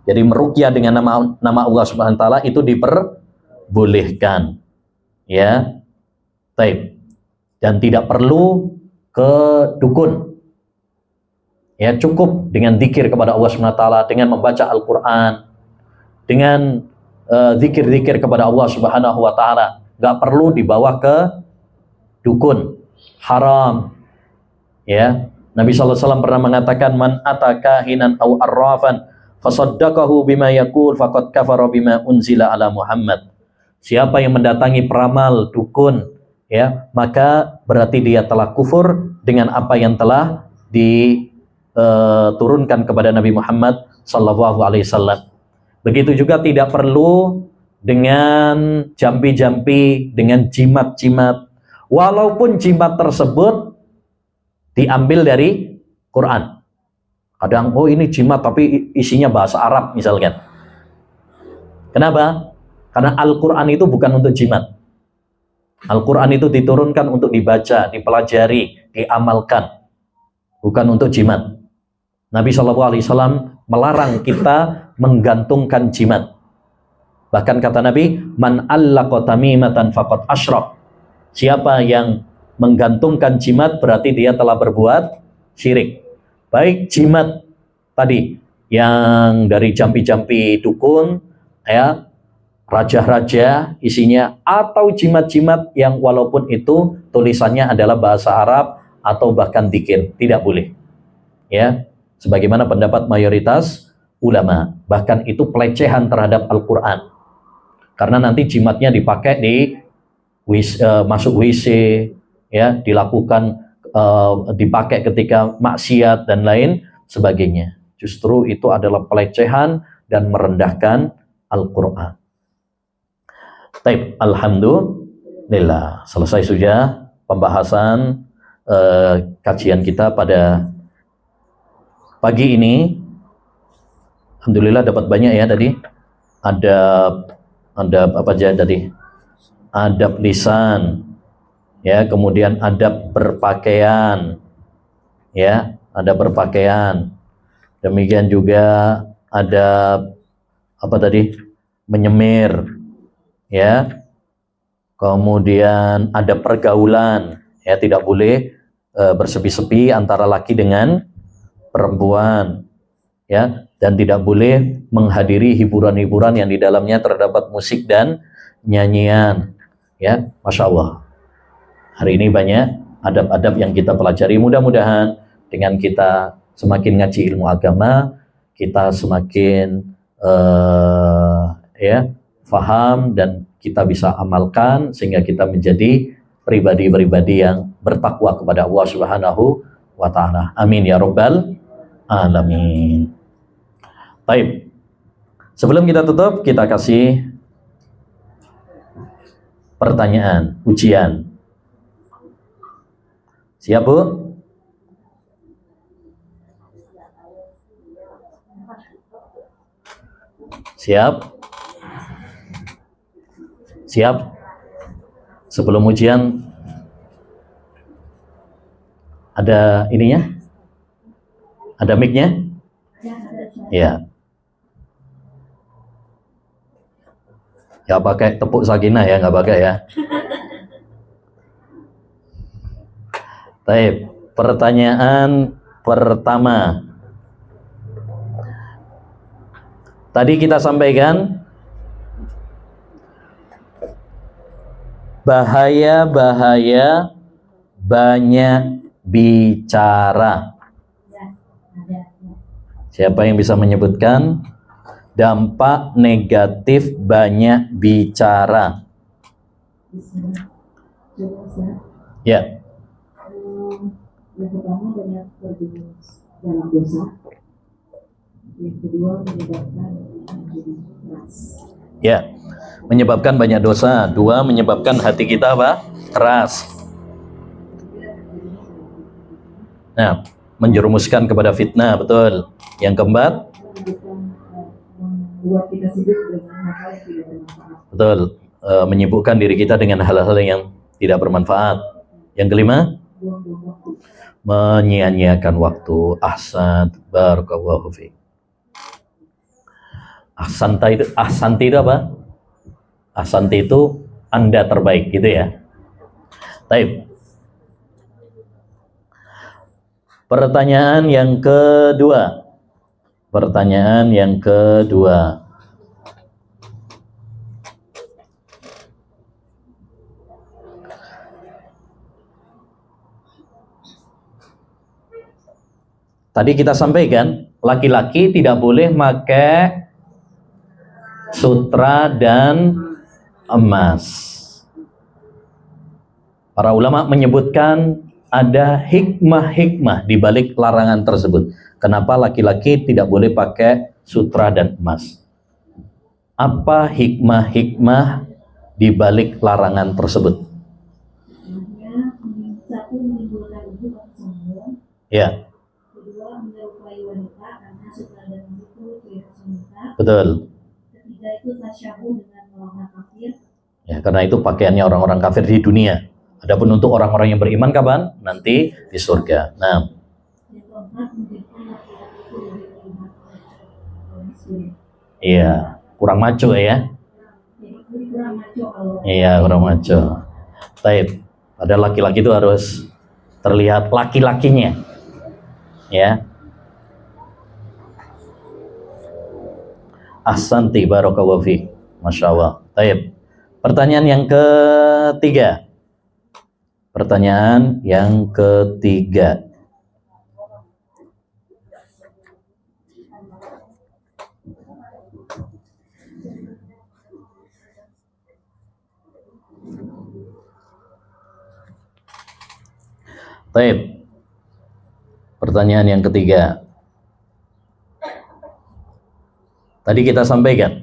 Jadi meruqyah dengan nama Allah Subhanahu wa taala itu diperbolehkan. Ya. Baik. Dan tidak perlu ke dukun. Ya, cukup dengan zikir kepada Allah Subhanahu wa taala, dengan membaca Al-Qur'an, dengan zikir-zikir kepada Allah Subhanahu wa taala. Enggak perlu dibawa ke dukun. Haram. Ya. Nabi sallallahu alaihi wasallam pernah mengatakan, man ataka hinan aw arrafan fasaddaqahu bima yaqul faqad kafara bima unzila ala Muhammad. Siapa yang mendatangi peramal, dukun, ya, maka berarti dia telah kufur dengan apa yang telah diturunkan kepada Nabi Muhammad sallallahu alaihi wasallam. Begitu juga tidak perlu dengan jampi-jampi, dengan jimat-jimat, walaupun jimat tersebut diambil dari Quran. Kadang, oh ini jimat tapi isinya bahasa Arab misalkan. Kenapa? Karena Al-Quran itu bukan untuk jimat. Al-Quran itu diturunkan untuk dibaca, dipelajari, diamalkan. Bukan untuk jimat. Nabi SAW melarang kita menggantungkan jimat. Bahkan kata Nabi, man allaqa tamimatan faqad asyrak. Siapa yang menggantungkan jimat berarti dia telah berbuat syirik. Baik jimat tadi yang dari jampi-jampi dukun, ya, raja-raja isinya, atau jimat-jimat yang walaupun itu tulisannya adalah bahasa Arab atau bahkan dzikir, tidak boleh. Ya, sebagaimana pendapat mayoritas ulama, bahkan itu pelecehan terhadap Al-Qur'an. Karena nanti jimatnya dipakai di masuk WC, ya, dilakukan dipakai ketika maksiat dan lain sebagainya. Justru itu adalah pelecehan dan merendahkan Al-Qur'an. Baik, alhamdulillah selesai sudah pembahasan kajian kita pada pagi ini. Alhamdulillah dapat banyak ya tadi. Ada apa aja tadi? Adab lisan, ya, kemudian adab berpakaian, ya, adab berpakaian. Demikian juga adab apa tadi? Menyemir, ya. Kemudian adab pergaulan, ya, tidak boleh bersepi-sepi antara laki dengan perempuan, ya. dan tidak boleh menghadiri hiburan-hiburan yang di dalamnya terdapat musik dan nyanyian. Ya, Masya Allah. Hari ini banyak adab-adab yang kita pelajari. Mudah-mudahan dengan kita semakin ngaji ilmu agama, kita semakin faham dan kita bisa amalkan sehingga kita menjadi pribadi-pribadi yang bertakwa kepada Allah Subhanahu wa Ta'ala. Amin ya Rabbal Alamin. Baik. Sebelum kita tutup, kita kasih pertanyaan, ujian. Siap, Bu? Siap? Siap? Sebelum ujian, ada ininya? Ada mic-nya? Ya. Nggak pakai tepuk sakinah ya, nggak pakai ya. Baik, pertanyaan pertama. Tadi kita sampaikan bahaya-bahaya banyak bicara. Siapa yang bisa menyebutkan dampak negatif banyak bicara? Ya. Yang pertama banyak terjerumus dalam dosa. Yang kedua menyebabkan menjadi keras. Ya, menyebabkan banyak dosa. Dua, menyebabkan hati kita apa? Keras. Nah, menjerumuskan kepada fitnah, betul. Yang keempat, membuat kita sibuk dengan hal yang tidak bermanfaat. betul, menyibukkan diri kita dengan hal-hal yang tidak bermanfaat. Yang kelima, menyia-nyiakan waktu. Ahsan, barakallahu fiik. Ahsanti itu apa? Ahsanti itu Anda terbaik, gitu ya. Baik. Pertanyaan yang kedua. Pertanyaan yang kedua. Tadi kita sampaikan, laki-laki tidak boleh pakai sutra dan emas. Para ulama menyebutkan ada hikmah-hikmah di balik larangan tersebut. Kenapa laki-laki tidak boleh pakai sutra dan emas? Apa hikmah-hikmah di balik larangan tersebut? Satu, menimbulkan wujud atau sombong. Ya. Kedua, menyerupai wanita karena sutra dan emas itu ciri khas wanita. Betul. Ketiga, itu tasyabuh dengan orang kafir. Ya, karena itu pakaiannya orang-orang kafir di dunia. Adapun untuk orang-orang yang beriman kapan? Nanti di surga. Nah. Yang keempat, menjadikan laki-laki itu lebih terlihat maskulin. Iya, kurang maco ya. Jadi kurang maco kalau. Iya, kurang maco. Baik. Padahal laki-laki itu harus terlihat laki-lakinya. Ya. Ahsanti barakallahu fiik. Masya Allah. Baik. Pertanyaan yang ketiga. Pertanyaan yang ketiga. Baik. Pertanyaan yang ketiga. Tadi kita sampaikan,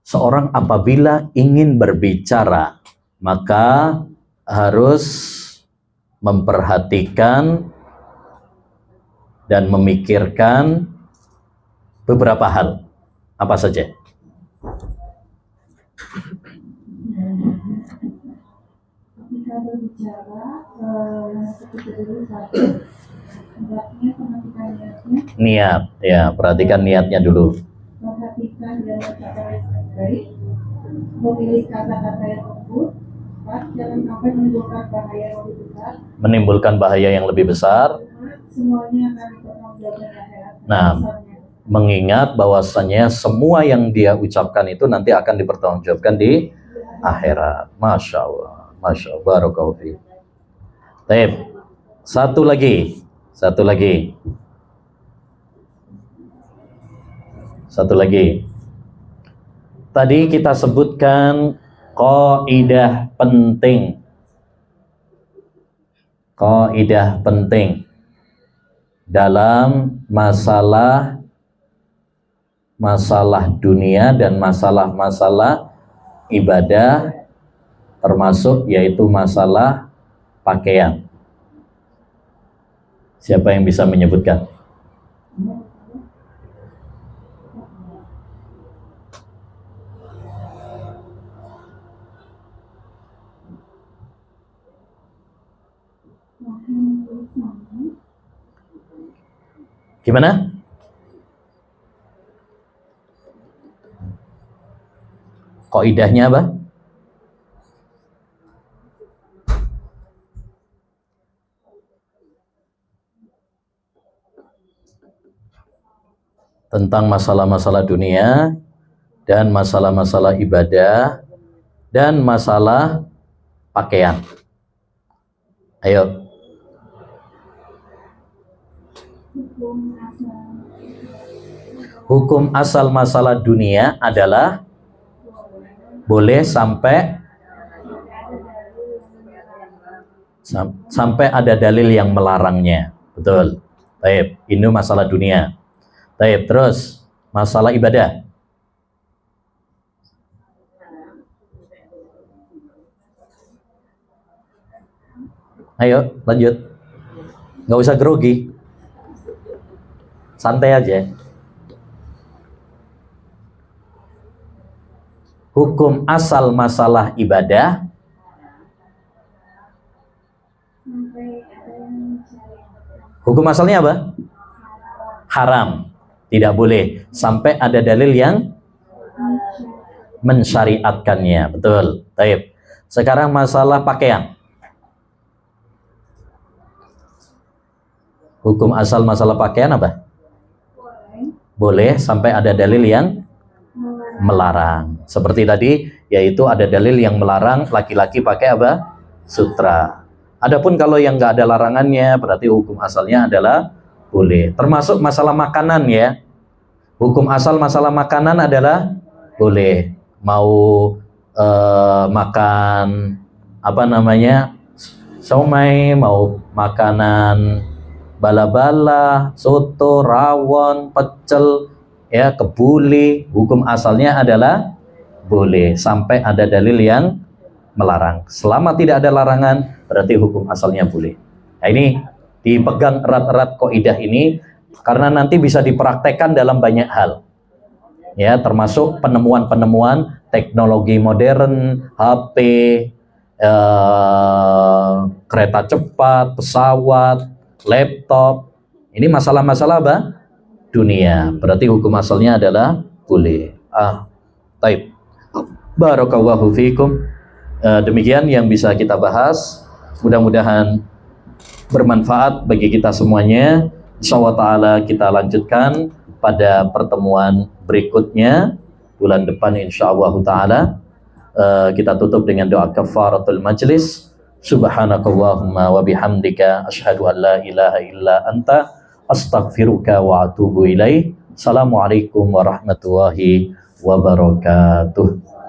seorang apabila ingin berbicara, maka harus memperhatikan dan memikirkan beberapa hal. Apa saja? Ketika berbicara, seperti dulu satu, hendaknya perhatikan niatnya. Niat, ya, perhatikan niatnya dulu. Perhatikan dan kata yang baik, memilih kata-kata yang lembut. Jangan sampai menimbulkan bahaya yang lebih besar. Menimbulkan bahaya yang lebih besar. Semuanya akan bertanggung kewajiban akhirat. Nah, mengingat bahwasannya semua yang dia ucapkan itu nanti akan dipertanggungjawabkan di akhirat. Masya Allah, Masya Allah, barakallahu fiik. Baik, satu lagi. Tadi kita sebutkan kaidah penting dalam masalah dunia dan masalah ibadah, termasuk yaitu masalah pakaian. Siapa yang bisa menyebutkan? Gimana? Kaidahnya apa? Tentang masalah-masalah dunia dan masalah-masalah ibadah dan masalah pakaian. Ayo. Hukum asal masalah dunia adalah boleh sampai ada dalil yang melarangnya. Betul. Baik, ini masalah dunia. Baik, terus masalah ibadah. Ayo, lanjut. Nggak usah grogi. Santai aja. Hukum asal masalah ibadah hukum asalnya apa? Haram. Tidak boleh sampai ada dalil yang mensyariatkannya. Betul. Baik. Sekarang masalah pakaian. Hukum asal masalah pakaian apa? Boleh sampai ada dalil yang melarang. Seperti tadi, yaitu ada dalil yang melarang laki-laki pakai apa? Sutra. Adapun kalau yang nggak ada larangannya, berarti hukum asalnya adalah boleh. Termasuk masalah makanan ya. Hukum asal masalah makanan adalah boleh. Mau makan apa namanya? Somai, mau makanan bala-bala, soto, rawon, pecel, ya, kebuli, hukum asalnya adalah boleh sampai ada dalil yang melarang. Selama tidak ada larangan, berarti hukum asalnya boleh. Nah, ini dipegang erat-erat kaidah ini karena nanti bisa dipraktekkan dalam banyak hal. Ya, termasuk penemuan-penemuan teknologi modern, HP, kereta cepat, pesawat, laptop. Ini masalah-masalah apa? Dunia. Berarti hukum asalnya adalah boleh. Taib. Barakallahu fiikum. Demikian yang bisa kita bahas. Mudah-mudahan bermanfaat bagi kita semuanya. Insyaallah taala kita lanjutkan pada pertemuan berikutnya bulan depan insyaallah taala. Kita tutup dengan doa kafaratul majlis. Subhanakallahumma wa bihamdika asyhadu an la ilaha illa anta astaghfiruka wa atubu ilaih. Assalamualaikum warahmatullahi wabarakatuh.